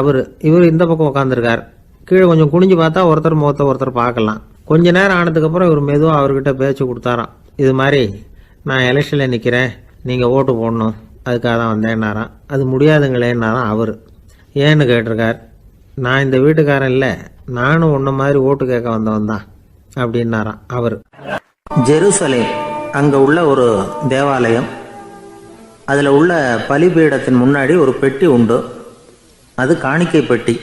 Speaker 2: இவர் இந்த பக்கம் உட்காந்துருக்கார். கீழே கொஞ்சம் குனிஞ்சு பார்த்தா ஒருத்தர் முகத்தை ஒருத்தர் பார்க்கலாம். கொஞ்ச நேரம் ஆனதுக்கப்புறம் இவர் மெதுவாக அவர்கிட்ட பேச்சு கொடுத்தாராம். இது மாதிரி நான் எலெக்ஷனில் நிற்கிறேன், நீங்கள் ஓட்டு போடணும், அதுக்காக தான் வந்தேன்னாராம். அது முடியாதுங்களேன்னாராம் அவர். ஏன்னு கேட்டிருக்கார். நான் இந்த வீட்டுக்காரன் இல்லை, நானும் உன்ன மாதிரி ஓட்டு கேட்க வந்தவன் தான் அப்படின்னாராம் அவர். ஜெருசலேம் அங்கே உள்ள ஒரு தேவாலயம். அதில் உள்ள பலிபீடத்தின் முன்னாடி ஒரு பெட்டி உண்டு. அது காணிக்கை பெட்டி.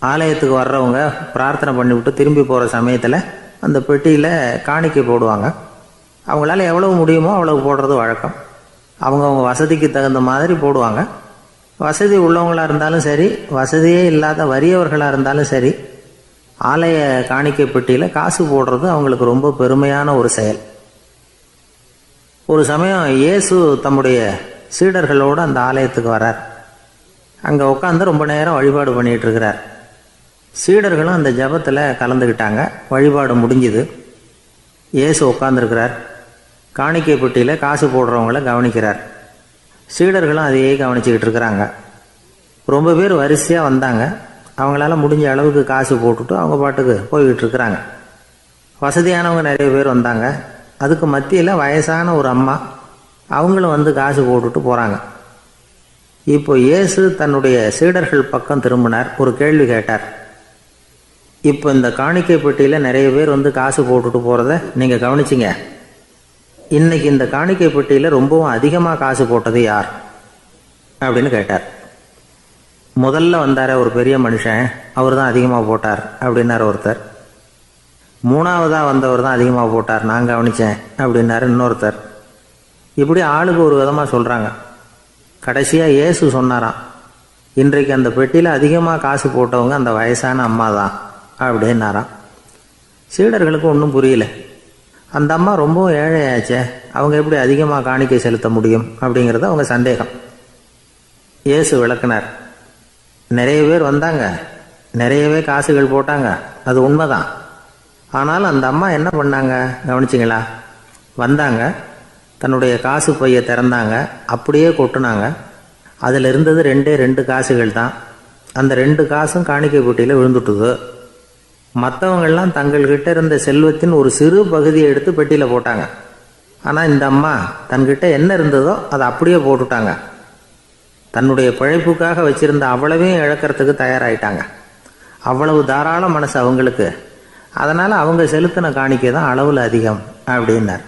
Speaker 2: ஆலயத்துக்கு வர்றவங்க பிரார்த்தனை பண்ணிவிட்டு திரும்பி போகிற சமயத்தில் அந்த பெட்டியில் காணிக்கை போடுவாங்க. அவங்களால எவ்வளவு முடியுமோ அவ்வளவு போடுறது வழக்கம். அவங்கவுங்க வசதிக்கு தகுந்த மாதிரி போடுவாங்க. வசதி உள்ளவங்களாக இருந்தாலும் சரி, வசதியே இல்லாத வறியவர்களாக இருந்தாலும் சரி, ஆலய காணிக்கை பெட்டியில் காசு போடுறது அவங்களுக்கு ரொம்ப பெருமையான ஒரு செயல். ஒரு சமயம் இயேசு தம்முடைய சீடர்களோடு அந்த ஆலயத்துக்கு வரார். அங்கே உட்காந்து ரொம்ப நேரம் வழிபாடு பண்ணிகிட்டு இருக்கிறார். சீடர்களும் அந்த ஜபத்தில் கலந்துக்கிட்டாங்க. வழிபாடு முடிஞ்சுது. இயேசு உட்காந்துருக்கிறார். காணிக்கை பெட்டியில் காசு போடுறவங்கள கவனிக்கிறார். சீடர்களும் அதையே கவனிச்சுக்கிட்டு இருக்கிறாங்க. ரொம்ப பேர் வரிசையாக வந்தாங்க. அவங்களால முடிஞ்ச அளவுக்கு காசு போட்டுட்டு அவங்க பாட்டுக்கு போய்கிட்டு இருக்கிறாங்க. வசதியானவங்க நிறைய பேர் வந்தாங்க. அதுக்கு மத்தியில் வயசான ஒரு அம்மா, அவங்களும் வந்து காசு போட்டுட்டு போகிறாங்க. இப்போ இயேசு தன்னுடைய சீடர்கள் பக்கம் திரும்பினார். ஒரு கேள்வி கேட்டார். இப்போ இந்த காணிக்கை பெட்டியில் நிறைய பேர் வந்து காசு போட்டுட்டு போகிறத நீங்கள் கவனிச்சிங்க. இன்னைக்கு இந்த காணிக்கை பெட்டியில் ரொம்பவும் அதிகமாக காசு போட்டது யார் அப்படின்னு கேட்டார். முதல்ல வந்தார ஒரு பெரிய மனுஷன், அவர் தான் அதிகமாக போட்டார் அப்படின்னார் ஒருத்தர். மூணாவதாக வந்தவர் தான் அதிகமாக போட்டார், நான் கவனித்தேன் அப்படின்னாரு இன்னொருத்தர். இப்படி ஆளுக்கு ஒரு விதமாக சொல்கிறாங்க. கடைசியாக இயேசு சொன்னாராம், இன்றைக்கு அந்த பெட்டியில் அதிகமாக காசு போட்டவங்க அந்த வயசான அம்மா தான் அப்படின்னாராம். சீடர்களுக்கு ஒன்றும் புரியல. அந்த அம்மா ரொம்பவும் ஏழையாச்சே, அவங்க எப்படி அதிகமாக காணிக்கை செலுத்த முடியும் அப்படிங்கிறது அவங்க சந்தேகம். இயேசு விளக்குனார். நிறைய பேர் வந்தாங்க, நிறையவே காசுகள் போட்டாங்க, அது உண்மைதான். ஆனாலும் அந்த அம்மா என்ன பண்ணாங்க கவனிச்சிங்களா? வந்தாங்க, தன்னுடைய காசு பையை திறந்தாங்க, அப்படியே கொட்டுனாங்க. அதில் இருந்தது 2 காசுகள் தான். அந்த 2 காசும் காணிக்கை பெட்டியில் விழுந்துட்டுது. மற்றவங்கள்லாம் தங்கள்கிட்ட இருந்த செல்வத்தின் ஒரு சிறு பகுதியை எடுத்து பெட்டியில் போட்டாங்க. ஆனால் இந்த அம்மா தன்கிட்ட என்ன இருந்ததோ அதை அப்படியே போட்டுட்டாங்க. தன்னுடைய பிழைப்புக்காக வச்சிருந்த அவ்வளவையும் இழக்கிறதுக்கு தயாராகிட்டாங்க. அவ்வளவு தாராள மனசு அவங்களுக்கு. அதனால் அவங்க செலுத்தின காணிக்கை தான் அளவில் அதிகம் அப்படின்னார்.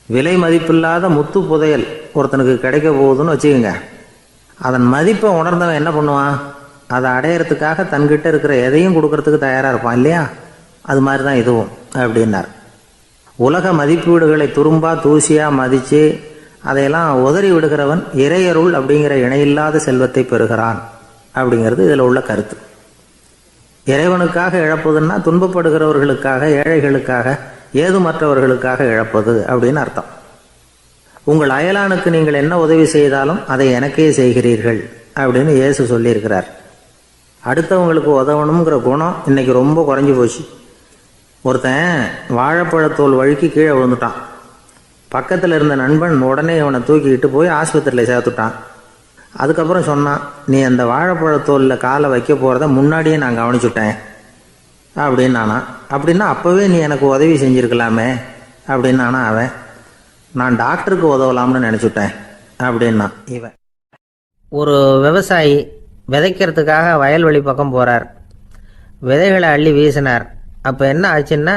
Speaker 2: விலை மதிப்பில்லாத முத்து புதையல் ஒருத்தனுக்கு கிடைக்க போகுதுன்னு வச்சுக்கோங்க. அதன் மதிப்பை உணர்ந்தவன் என்ன பண்ணுவான்? அதை அடையிறதுக்காக தன்கிட்ட இருக்கிற எதையும் கொடுக்கறதுக்கு தயாராக இருப்பான் இல்லையா? அது மாதிரி தான் இதுவும் அப்படின்னார். உலக மதிப்பீடுகளை துரும்பா தூசியாக மதித்து அதையெல்லாம் உதறி விடுகிறவன் இறையருள் அப்படிங்கிற இணையில்லாத செல்வத்தை பெறுகிறான் அப்படிங்கிறது இதில் உள்ள கருத்து. இறைவனுக்காக இழப்பதுன்னா துன்பப்படுகிறவர்களுக்காக, ஏழைகளுக்காக, ஏதுமற்றவர்களுக்காக இழப்பது அப்படின்னு அர்த்தம். உங்கள் அயலானுக்கு நீங்கள் என்ன உதவி செய்தாலும் அதை எனக்கே செய்கிறீர்கள் அப்படின்னு இயேசு சொல்லியிருக்கிறார். அடுத்தவங்களுக்கு உதவணுங்கிற குணம் இன்னைக்கு ரொம்ப குறைஞ்சி போச்சு. ஒருத்தன் வாழைப்பழத்தோல் வழுக்கி கீழே விழுந்துட்டான். பக்கத்தில் இருந்த நண்பன் உடனே இவனை தூக்கிக்கிட்டு போய் ஆஸ்பத்திரியில் சேர்த்துட்டான். அதுக்கப்புறம் சொன்னான், நீ அந்த வாழைப்பழத்தோலில் காலை வைக்க போகிறத முன்னாடியே நான் கவனிச்சுட்டேன் அப்படின்னானா. அப்படின்னா அப்போவே நீ எனக்கு உதவி செஞ்சுருக்கலாமே அப்படின்னானா அவன். நான் டாக்டருக்கு உதவலாம்னு நினச்சிட்டேன் அப்படின்னா இவன். ஒரு விவசாயி விதைக்கிறதுக்காக வயல்வெளி பக்கம் போகிறார். விதைகளை அள்ளி வீசினார். அப்போ என்ன ஆச்சுன்னா,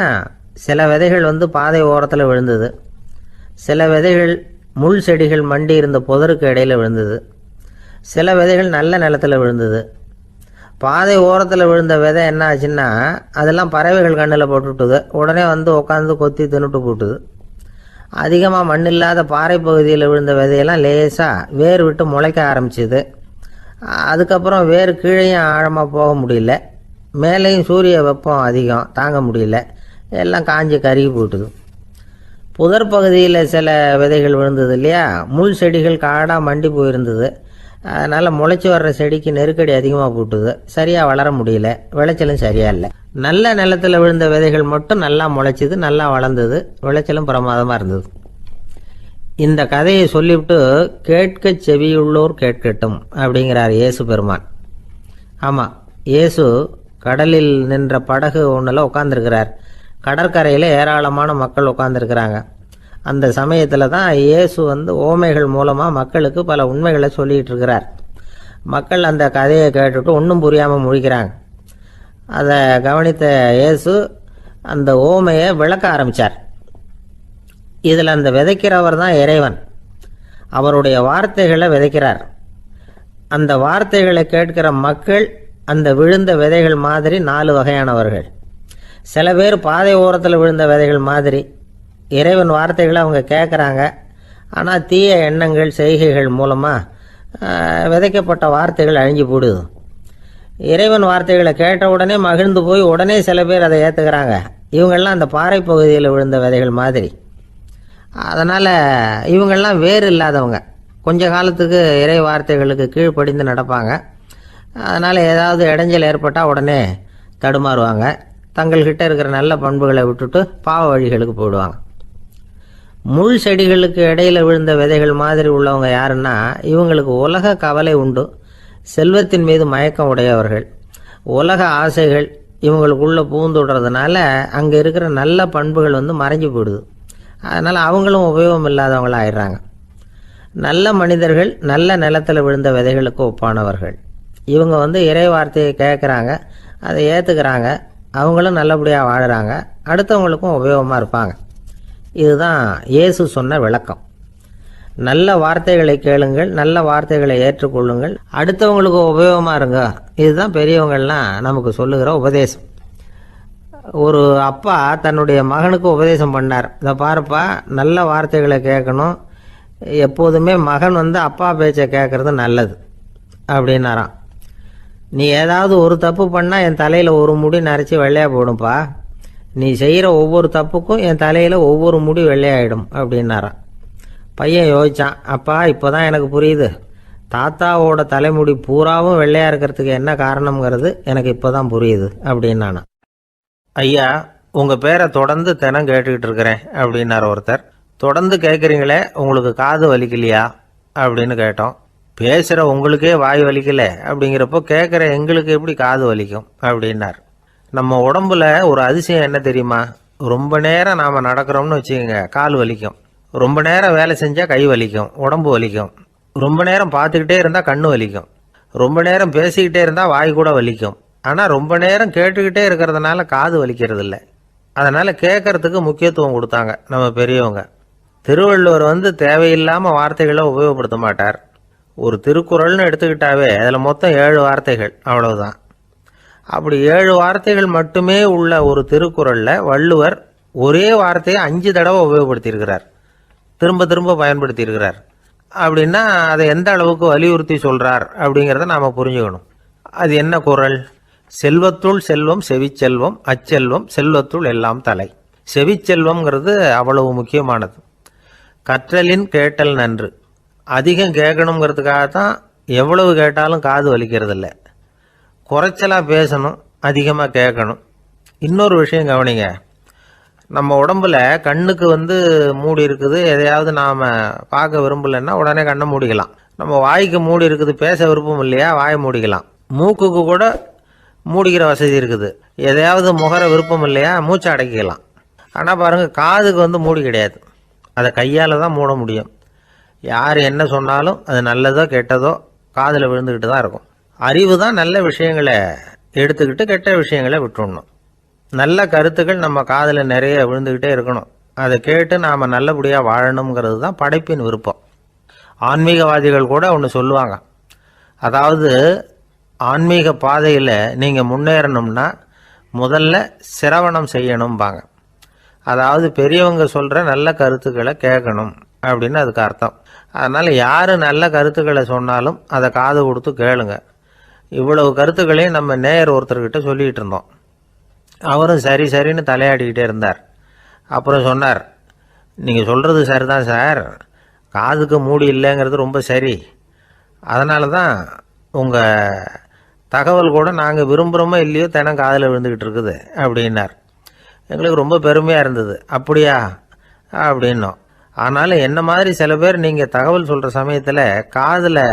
Speaker 2: சில விதைகள் வந்து பாதை ஓரத்தில் விழுந்தது. சில விதைகள் முள் செடிகள் மண்டி இருந்த புதருக்கு இடையில் விழுந்தது. சில விதைகள் நல்ல நிலத்தில் விழுந்தது. பாதை ஓரத்தில் விழுந்த விதை என்ன ஆச்சுன்னா, அதெல்லாம் பறவைகள் கண்ணில் போட்டுவிட்டுது. உடனே வந்து உட்காந்து கொத்தி தின்னுட்டு போட்டுது. அதிகமாக மண் இல்லாத பாறை பகுதியில் விழுந்த விதையெல்லாம் லேசாக வேர் விட்டு முளைக்க ஆரம்பிச்சுது. அதுக்கப்புறம் வேர் கீழேயும் ஆழமாக போக முடியல, மேலேயும் சூரிய வெப்பம் அதிகம் தாங்க முடியல, எல்லாம் காஞ்சி கருகி போட்டுது. புதர் பகுதியில் சில விதைகள் விழுந்தது இல்லையா, முள் செடிகள் காடாக மண்டி போயிருந்தது. அதனால் முளைச்சி வர்ற செடிக்கு நெருக்கடி அதிகமாக போட்டுது, சரியாக வளர முடியல, விளைச்சலும் சரியாக இல்லை. நல்ல நிலத்தில் விழுந்த விதைகள் மட்டும் நல்லா முளைச்சிது, நல்லா வளர்ந்தது, விளைச்சலும் பிரமாதமாக இருந்தது. இந்த கதையை சொல்லிவிட்டு கேட்க செவியுள்ளோர் கேட்கட்டும் அப்படிங்கிறார் இயேசு பெருமான். ஆமாம், இயேசு கடலில் நின்ற படகு ஒன்றில் உட்காந்துருக்கிறார். கடற்கரையில் ஏராளமான மக்கள் உட்காந்துருக்கிறாங்க. அந்த சமயத்தில் தான் இயேசு வந்து ஓமைகள் மூலமாக மக்களுக்கு பல உண்மைகளை சொல்லிகிட்டு இருக்கிறார். மக்கள் அந்த கதையை கேட்டுட்டு ஒன்றும் புரியாமல் முழிக்கிறாங்க. அதை கவனித்த இயேசு அந்த ஓமையை விளக்க ஆரம்பித்தார். இதில் அந்த விதைக்கிறவர் தான் இறைவன். அவருடைய வார்த்தைகளை விதைக்கிறார். அந்த வார்த்தைகளை கேட்கிற மக்கள் அந்த விழுந்த விதைகள் மாதிரி 4 வகையானவர்கள். சில பேர் பாதை ஓரத்தில் விழுந்த விதைகள் மாதிரி. இறைவன் வார்த்தைகளை அவங்க கேட்குறாங்க, ஆனால் தீய எண்ணங்கள் செய்கைகள் மூலமாக விதைக்கப்பட்ட வார்த்தைகள் அழிஞ்சு போடுது. இறைவன் வார்த்தைகளை கேட்ட உடனே மகிழ்ந்து போய் உடனே சில பேர் அதை ஏற்றுக்கிறாங்க. இவங்கெல்லாம் அந்த பாறை பகுதியில் விழுந்த விதைகள் மாதிரி. அதனால் இவங்கெல்லாம் வேறு இல்லாதவங்க, கொஞ்ச காலத்துக்கு இறை வார்த்தைகளுக்கு கீழ்ப்படிந்து நடப்பாங்க. அதனால் ஏதாவது இடைஞ்சல் ஏற்பட்டால் உடனே தடுமாறுவாங்க. தங்கள்கிட்ட இருக்கிற நல்ல பண்புகளை விட்டுட்டு பாவ வழிகளுக்கு போயிடுவாங்க. முள் செடிகளுக்கு இடையில் விழுந்த விதைகள் மாதிரி உள்ளவங்க யாருன்னா, இவங்களுக்கு உலக கவலை உண்டு, செல்வத்தின் மீது மயக்கம் உடையவர்கள், உலக ஆசைகள் இவங்களுக்குள்ள பூந்துடுறதுனால அங்கே இருக்கிற நல்ல பண்புகள் மறைஞ்சு போயிடுது. அதனால் அவங்களும் உபயோகம் இல்லாதவங்களாக ஆயிடுறாங்க. நல்ல மனிதர்கள் நல்ல நிலத்தில் விழுந்த விதைகளுக்கு ஒப்பானவர்கள். இவங்க இறை வார்த்தையை கேட்குறாங்க, அதை ஏற்றுக்கிறாங்க, அவங்களும் நல்லபடியாக வாழுறாங்க, அடுத்தவங்களுக்கும் உபயோகமாக இருப்பாங்க. இதுதான் இயேசு சொன்ன விளக்கம். நல்ல வார்த்தைகளை கேளுங்கள், நல்ல வார்த்தைகளை ஏற்றுக்கொள்ளுங்கள், அடுத்தவங்களுக்கு உபயோகமாக இருங்க. இதுதான் பெரியவங்கள்லாம் நமக்கு சொல்லுகிற உபதேசம். ஒரு அப்பா தன்னுடைய மகனுக்கு உபதேசம் பண்ணார். இதை பாருப்பா, நல்ல வார்த்தைகளை கேட்கணும், எப்போதுமே மகன் அப்பா பேச்சை கேட்கறது நல்லது அப்படின்னாராம். நீ ஏதாவது ஒரு தப்பு பண்ணால் என் தலையில் ஒரு முடி நரைச்சி வெள்ளையாக போடும்பா, நீ செய்கிற ஒவ்வொரு தப்புக்கும் என் தலையில் ஒவ்வொரு முடி வெள்ளையாயிடும் அப்படின்னாராம். பையன் யோசிச்சான், அப்பா இப்போதான் எனக்கு புரியுது, தாத்தாவோட தலைமுடி பூராவும் வெள்ளையாக இருக்கிறதுக்கு என்ன காரணம்ங்கிறது எனக்கு இப்போ தான் புரியுது அப்படின்னானா. ஐயா, உங்கள் பேரை தொடர்ந்து தினம் கேட்டுக்கிட்டு இருக்கிறேன் அப்படின்னார் ஒருத்தர். தொடர்ந்து கேட்குறீங்களே, உங்களுக்கு காது வலிக்கலையா அப்படின்னு கேட்டோம். பேசுகிற உங்களுக்கே வாய் வலிக்கல அப்படிங்கிறப்போ கேட்குற எங்களுக்கு எப்படி காது வலிக்கும் அப்படின்னார். நம்ம உடம்புல ஒரு அதிசயம் என்ன தெரியுமா? ரொம்ப நேரம் நாம் நடக்கிறோம்னு வச்சுக்கோங்க, கால் வலிக்கும். ரொம்ப நேரம் வேலை செஞ்சால் கை வலிக்கும், உடம்பு வலிக்கும். ரொம்ப நேரம் பார்த்துக்கிட்டே இருந்தால் கண்ணு வலிக்கும். ரொம்ப நேரம் பேசிக்கிட்டே இருந்தால் வாய் கூட வலிக்கும். ஆனால் ரொம்ப நேரம் கேட்டுக்கிட்டே இருக்கிறதுனால காது வலிக்கிறது இல்லை. அதனால் கேட்கறதுக்கு முக்கியத்துவம் கொடுத்தாங்க நம்ம பெரியவங்க. திருவள்ளுவர் தேவையில்லாமல் வார்த்தைகளை உபயோகப்படுத்த மாட்டார். ஒரு திருக்குறள்னு எடுத்துக்கிட்டாவே அதில் மொத்தம் 7 வார்த்தைகள், அவ்வளவுதான். அப்படி 7 வார்த்தைகள் மட்டுமே உள்ள ஒரு திருக்குறளில் வள்ளுவர் ஒரே வார்த்தையை 5 தடவை உபயோகப்படுத்தியிருக்கிறார், திரும்ப திரும்ப பயன்படுத்தியிருக்கிறார். அப்படின்னா அதை எந்த அளவுக்கு வலியுறுத்தி சொல்கிறார் அப்படிங்கிறத நாம் புரிஞ்சுக்கணும். அது என்ன குறள்? செல்வத்துள் செல்வம் செவிச்செல்வம், அச்செல்வம் செல்வத்துள் எல்லாம் தலை. செவிச்செல்வம்ங்கிறது அவ்வளவு முக்கியமானது. கற்றலின் கேட்டல் நன்று. அதிகம் கேட்கணுங்கிறதுக்காகத்தான் எவ்வளவு கேட்டாலும் காது வலிக்கிறது இல்லை. குறைச்சலாக பேசணும், அதிகமாக கேட்கணும். இன்னொரு விஷயம் கவனிங்க, நம்ம உடம்புல கண்ணுக்கு மூடி இருக்குது, எதையாவது நாம் பார்க்க விரும்பலைன்னா உடனே கண்ணை மூடிக்கலாம். நம்ம வாய்க்கு மூடி இருக்குது, பேச விருப்பம் இல்லையா, வாயை மூடிக்கலாம். மூக்குக்கு கூட மூடிக்கிற வசதி இருக்குது, எதையாவது முகர விருப்பம் இல்லையா, மூச்சை அடக்கிக்கலாம். ஆனால் பாருங்கள், காதுக்கு மூடி கிடையாது, அதை கையால் தான் மூட முடியும். யார் என்ன சொன்னாலும் அது நல்லதோ கெட்டதோ காதில் விழுந்துக்கிட்டு தான் இருக்கும். அறிவு தான் நல்ல விஷயங்களை எடுத்துக்கிட்டு கெட்ட விஷயங்களை விட்டுடணும். நல்ல கருத்துக்கள் நம்ம காதில் நிறைய விழுந்துக்கிட்டே இருக்கணும். அதை கேட்டு நாம் நல்லபடியாக வாழணுங்கிறது தான் படைப்பின் விருப்பம். ஆன்மீகவாதிகள் கூட ஒன்று சொல்லுவாங்க, அதாவது ஆன்மீக பாதையில் நீங்கள் முன்னேறணும்னா முதல்ல சிரவணம் செய்யணும்பாங்க. அதாவது பெரியவங்க சொல்கிற நல்ல கருத்துக்களை கேட்கணும் அப்படின்னு அதுக்கு அர்த்தம். அதனால் யார் நல்ல கருத்துக்களை சொன்னாலும் அதை காது கொடுத்து கேளுங்க. இவ்வளவு கருத்துக்களையும் நம்ம நேயர் ஒருத்தர்கிட்ட சொல்லிகிட்டு இருந்தோம். அவரும் சரி சரின்னு தலையாடிக்கிட்டே இருந்தார். அப்புறம் சொன்னார், நீங்கள் சொல்கிறது சரிதான் சார், காதுக்கு மூடி இல்லைங்கிறது ரொம்ப சரி, அதனால தான் உங்கள் தகவல் கூட நாங்கள் விரும்புகிறோமோ இல்லையோ தினம் காதில் விழுந்துக்கிட்டு இருக்குது அப்படின்னார். எங்களுக்கு ரொம்ப பெருமையாக இருந்தது. அப்படியா அப்படின்னோம். ஆனாலும் என்ன மாதிரி சில பேர் நீங்கள் தகவல் சொல்கிற சமயத்தில் காதில்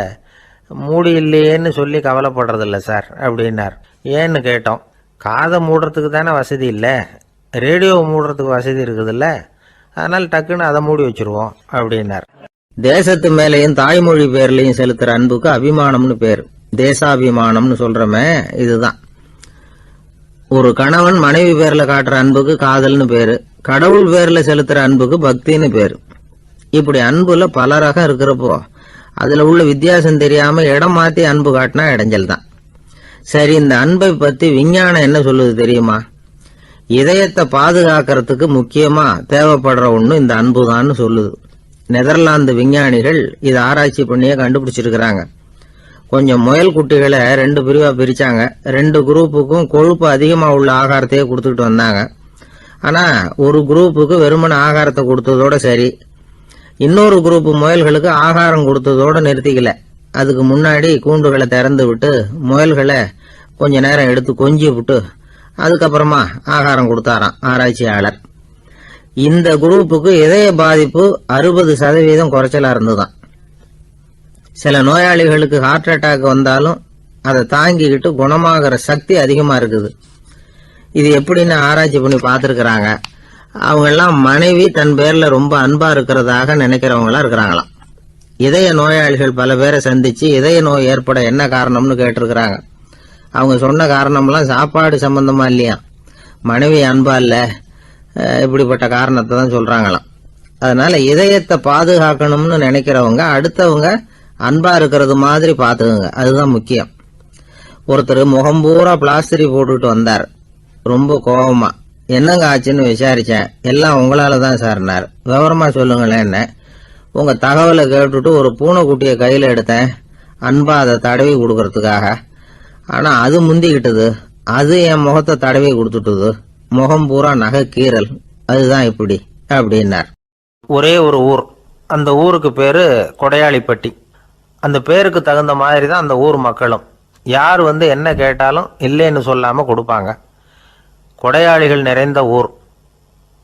Speaker 2: மூடி இல்லையேன்னு சொல்லி கவலைப்படுறதில்ல சார் அப்படின்னார். ஏன்னு கேட்டோம். காதை மூடுறதுக்கு தானே வசதி இல்லை, ரேடியோவை மூடுறதுக்கு வசதி இருக்குதுல்ல, அதனால் டக்குன்னு அதை மூடி வச்சுருவோம் அப்படின்னார். தேசத்து மேலேயும் தாய்மொழி பேர்லையும் செலுத்துகிற அன்புக்கு அபிமானம்னு பேர், தேசாபிமானம்னு சொல்கிறோமே இதுதான். ஒரு கணவன் மனைவி பேரில் காட்டுற அன்புக்கு காதல்னு பேரு, கடவுள் பேரில் செலுத்துகிற அன்புக்கு பக்தின்னு பேரு. இப்படி அன்புல பல ரகம் இருக்கிறப்போ அதில் உள்ள வித்தியாசம் தெரியாம இடம் மாற்றி அன்பு காட்டினா இடைஞ்சல் தான். சரி, இந்த அன்பை பற்றி விஞ்ஞானம் என்ன சொல்லுது தெரியுமா? இதயத்தை பாதுகாக்கிறதுக்கு முக்கியமா தேவைப்படுற ஒன்று இந்த அன்பு தான் சொல்லுது. நெதர்லாந்து விஞ்ஞானிகள் இதை ஆராய்ச்சி பண்ணியே கண்டுபிடிச்சிருக்கிறாங்க. கொஞ்சம் முயல் குட்டிகளை 2 பிரிவா பிரிச்சாங்க. 2 குரூப்புக்கும் கொழுப்பு அதிகமாக உள்ள ஆகாரத்தையே கொடுத்துக்கிட்டு வந்தாங்க. ஆனா ஒரு குரூப்புக்கு வெறுமன ஆகாரத்தை கொடுத்ததோட சரி, இன்னொரு குரூப் முயல்களுக்கு ஆகாரம் கொடுத்ததோட நிறுத்திக்கல. அதுக்கு முன்னாடி கூண்டுகளை திறந்து விட்டு முயல்களை கொஞ்ச நேரம் எடுத்து கொஞ்சி விட்டு அதுக்கப்புறமா ஆகாரம் கொடுத்தாராம் ஆராய்ச்சியாளர். இந்த குரூப்புக்கு இதய பாதிப்பு 60% குறைச்சலா இருந்துதான். சில நோயாளிகளுக்கு ஹார்ட் அட்டாக் வந்தாலும் அதை தாங்கிக்கிட்டு குணமாகிற சக்தி அதிகமா இருக்குது. இது எப்படின்னு ஆராய்ச்சி பண்ணி பார்த்துருக்குறாங்க. அவங்கெல்லாம் மனைவி தன் பேர்ல ரொம்ப அன்பா இருக்கிறதாக நினைக்கிறவங்களா இருக்கிறாங்களாம். இதய நோயாளிகள் பல பேரை சந்திச்சு இதய நோய் ஏற்பட என்ன காரணம்னு கேட்டிருக்கிறாங்க. அவங்க சொன்ன காரணம்லாம் சாப்பாடு சம்பந்தமா இல்லையா, மனைவி அன்பா இல்ல, இப்படிப்பட்ட காரணத்தை தான் சொல்றாங்களாம். அதனால இதயத்தை பாதுகாக்கணும்னு நினைக்கிறவங்க அடுத்தவங்க அன்பா இருக்கிறது மாதிரி பாத்துக்குங்க, அதுதான் முக்கியம். ஒருத்தர் முகம் பூரா பிளாஸ்டரி போட்டுட்டு வந்தார், ரொம்ப கோபமா. என்னங்க ஆச்சுன்னு விசாரிச்சேன். எல்லாம் உங்களால தான் சார்னார். விவரமா சொல்லுங்களேன். என்ன உங்க தகவலை கேட்டுட்டு ஒரு பூனைக்குட்டியை கையில எடுத்தேன், அன்பா அதை தடவி கொடுக்கறதுக்காக. ஆனா அது முந்திக்கிட்டது, அது என் முகத்தை தடவி கொடுத்துட்டுது, முகம் பூரா நகை கீறல், அதுதான் இப்படி அப்படின்னார். ஒரே ஒரு ஊர், அந்த ஊருக்கு பேரு கொடையாளிப்பட்டி. அந்த பேருக்கு தகுந்த மாதிரி தான் அந்த ஊர் மக்களும். யார் வந்து என்ன கேட்டாலும் இல்லைன்னு சொல்லாம கொடுப்பாங்க. கொடையாளிகள் நிறைந்த ஊர்.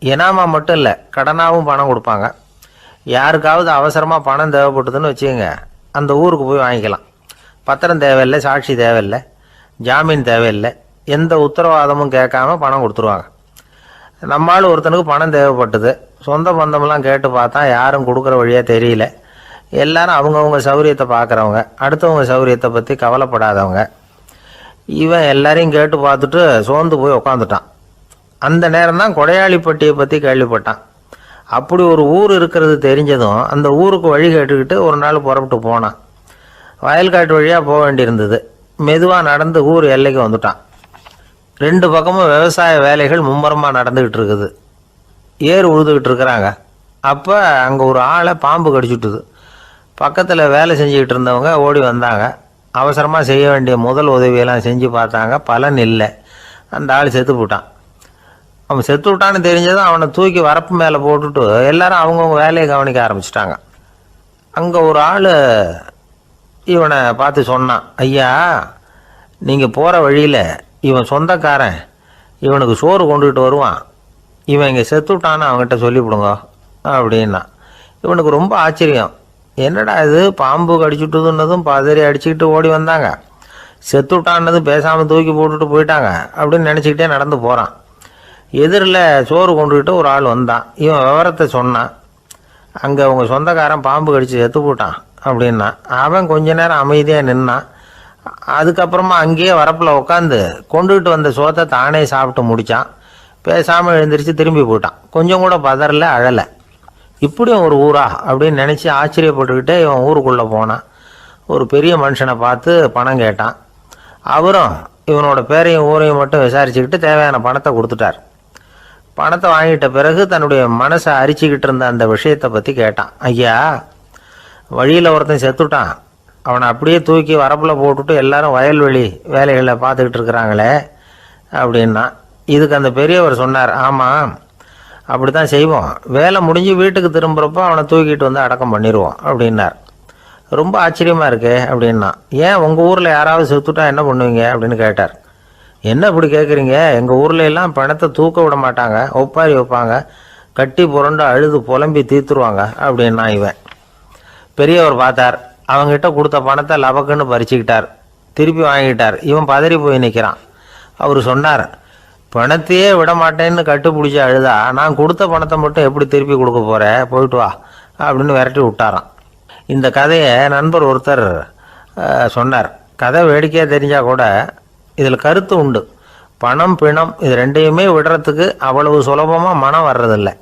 Speaker 2: இனாமா மட்டும் இல்லை, கடனாவும் பணம் கொடுப்பாங்க. யாருக்காவது அவசரமா பணம் தேவைப்பட்டதுன்னு வச்சுக்கோங்க, அந்த ஊருக்கு போய் வாங்கிக்கலாம். பத்திரம் தேவையில்லை, சாட்சி தேவையில்லை, ஜாமீன் தேவையில்லை, எந்த உத்தரவாதமும் கேட்காம பணம் கொடுத்துருவாங்க. நம்மளால் ஒருத்தனுக்கு பணம் தேவைப்பட்டது, சொந்த பந்தமெல்லாம் கேட்டு பார்த்தா யாரும் கொடுக்குற வழியாக தெரியல. எல்லாரும் அவங்கவுங்க சௌரியத்தை பார்க்குறவங்க, அடுத்தவங்க சௌரியத்தை பற்றி கவலைப்படாதவங்க. இவன் எல்லாரையும் கேட்டு பார்த்துட்டு சோர்ந்து போய் உக்காந்துட்டான். அந்த நேரம் தான் கொடையாளிப்பட்டியை பற்றி கேள்விப்பட்டான். அப்படி ஒரு ஊர் இருக்கிறது தெரிஞ்சதும் அந்த ஊருக்கு வழி கேட்டுக்கிட்டு ஒரு நாள் புறப்பட்டு போனான். வயல்காட்டு வழியாக போக வேண்டியிருந்தது. மெதுவாக நடந்து ஊர் எல்லைக்கு வந்துட்டான். ரெண்டு பக்கமும் விவசாய வேலைகள் மும்முரமாக நடந்துக்கிட்டு இருக்குது. ஏர் உழுதுகிட்டு இருக்கிறாங்க. அப்போ அங்கே ஒரு ஆளை பாம்பு கடிச்சுட்டுது. பக்கத்தில் வேலை செஞ்சுக்கிட்டு இருந்தவங்க ஓடி வந்தாங்க. அவசரமாக செய்ய வேண்டிய முதல் உதவியெல்லாம் செஞ்சு பார்த்தாங்க, பலன் இல்லை. அந்த ஆள் செத்து போட்டான். அவன் செத்து விட்டான்னு தெரிஞ்சதும் அவனை தூக்கி வரப்பு மேலே போட்டுட்டு எல்லாரும் அவங்கவுங்க வேலையை கவனிக்க ஆரம்பிச்சிட்டாங்க. அங்கே ஒரு ஆள் இவனை பார்த்து சொன்னான், ஐயா, நீங்கள் போகிற வழியில் இவன் சொந்தக்காரன், இவனுக்கு சோறு கொண்டுகிட்டு வருவான், இவன் இங்கே செத்துட்டான்னு அவங்ககிட்ட சொல்லிவிடுங்க அப்படின்னா. இவனுக்கு ரொம்ப ஆச்சரியம். என்னடா இது, பாம்பு கடிச்சுட்டுதுன்னதும் பதறி அடிச்சுக்கிட்டு ஓடி வந்தாங்க, செத்துட்டான்னதும் பேசாமல் தூக்கி போட்டுட்டு போயிட்டாங்க அப்படின்னு நினச்சிக்கிட்டே நடந்து போகிறான். எதிரில் சோறு கொண்டுக்கிட்டு ஒரு ஆள் வந்தான். இவன் விவரத்தை சொன்னான். அங்கே அவங்க சொந்தக்காரன் பாம்பு கடிச்சு செத்து போட்டான் அப்படின்னா. அவன் கொஞ்ச நேரம் அமைதியாக நின்னான். அதுக்கப்புறமா அங்கேயே வரப்பில் உட்காந்து கொண்டுகிட்டு வந்த சோத்தை தானே சாப்பிட்டு முடித்தான். பேசாமல் எழுந்திரிச்சு திரும்பி போயிட்டான். கொஞ்சம் கூட பதறல, அழலை. இப்படியும் ஒரு ஊரா அப்படின்னு நினச்சி ஆச்சரியப்பட்டுக்கிட்டே இவன் ஊருக்குள்ளே போனான். ஒரு பெரிய மனுஷனை பார்த்து பணம் கேட்டான். அவரும் இவனோட பேரையும் ஊரையும் மட்டும் விசாரிச்சுக்கிட்டு தேவையான பணத்தை கொடுத்துட்டார். பணத்தை வாங்கிட்ட பிறகு தன்னுடைய மனசை அரிச்சுக்கிட்டு இருந்த அந்த விஷயத்தை பற்றி கேட்டான். ஐயா, வழியில் ஒருத்தன் செத்துட்டான், அவனை அப்படியே தூக்கி வரப்பில் போட்டுட்டு எல்லாரும் வயல்வெளி வேலைகளை பார்த்துக்கிட்டு இருக்கிறாங்களே அப்படின்னா. இதுக்கு அந்த பெரியவர் சொன்னார், ஆமாம், அப்படி தான் செய்வோம், வேலை முடிஞ்சு வீட்டுக்கு திரும்புகிறப்போ அவனை தூக்கிட்டு வந்து அடக்கம் பண்ணிடுவோம் அப்படின்னார். ரொம்ப ஆச்சரியமாக இருக்கே அப்படின்னா. ஏன் உங்கள் ஊரில் யாராவது செத்துட்டா என்ன பண்ணுவீங்க அப்படின்னு கேட்டார். என்ன இப்படி கேட்குறீங்க, எங்கள் ஊரில் எல்லாம் பணத்தை தூக்க விட மாட்டாங்க, ஒப்பாரி வைப்பாங்க, கட்டி புரண்டு அழுது புலம்பி தீர்த்துருவாங்க அப்படின்னா. இவன் பெரியவர் பார்த்தார். அவங்ககிட்ட கொடுத்த பணத்தை லபக்குன்னு பறிச்சுக்கிட்டார். திருப்பி வாங்கிட்டார். இவன் பதறி போய் நிற்கிறான். அவர் சொன்னார், பணத்தையே விட மாட்டேன்னு கட்டுப்பிடிச்சி அழுதா நான் கொடுத்த பணத்தை மட்டும் எப்படி திருப்பி கொடுக்க போகிறேன், போயிட்டு வா அப்படின்னு விரட்டி விட்டாராம். இந்த கதையை நண்பர் ஒருத்தர் சொன்னார். கதை வேடிக்கையாக தெரிஞ்சால் கூட இதில் கருத்து உண்டு. பணம் பிணம் இது ரெண்டையுமே விடுறதுக்கு அவ்வளவு சுலபமாக மனம் வர்றதில்லை.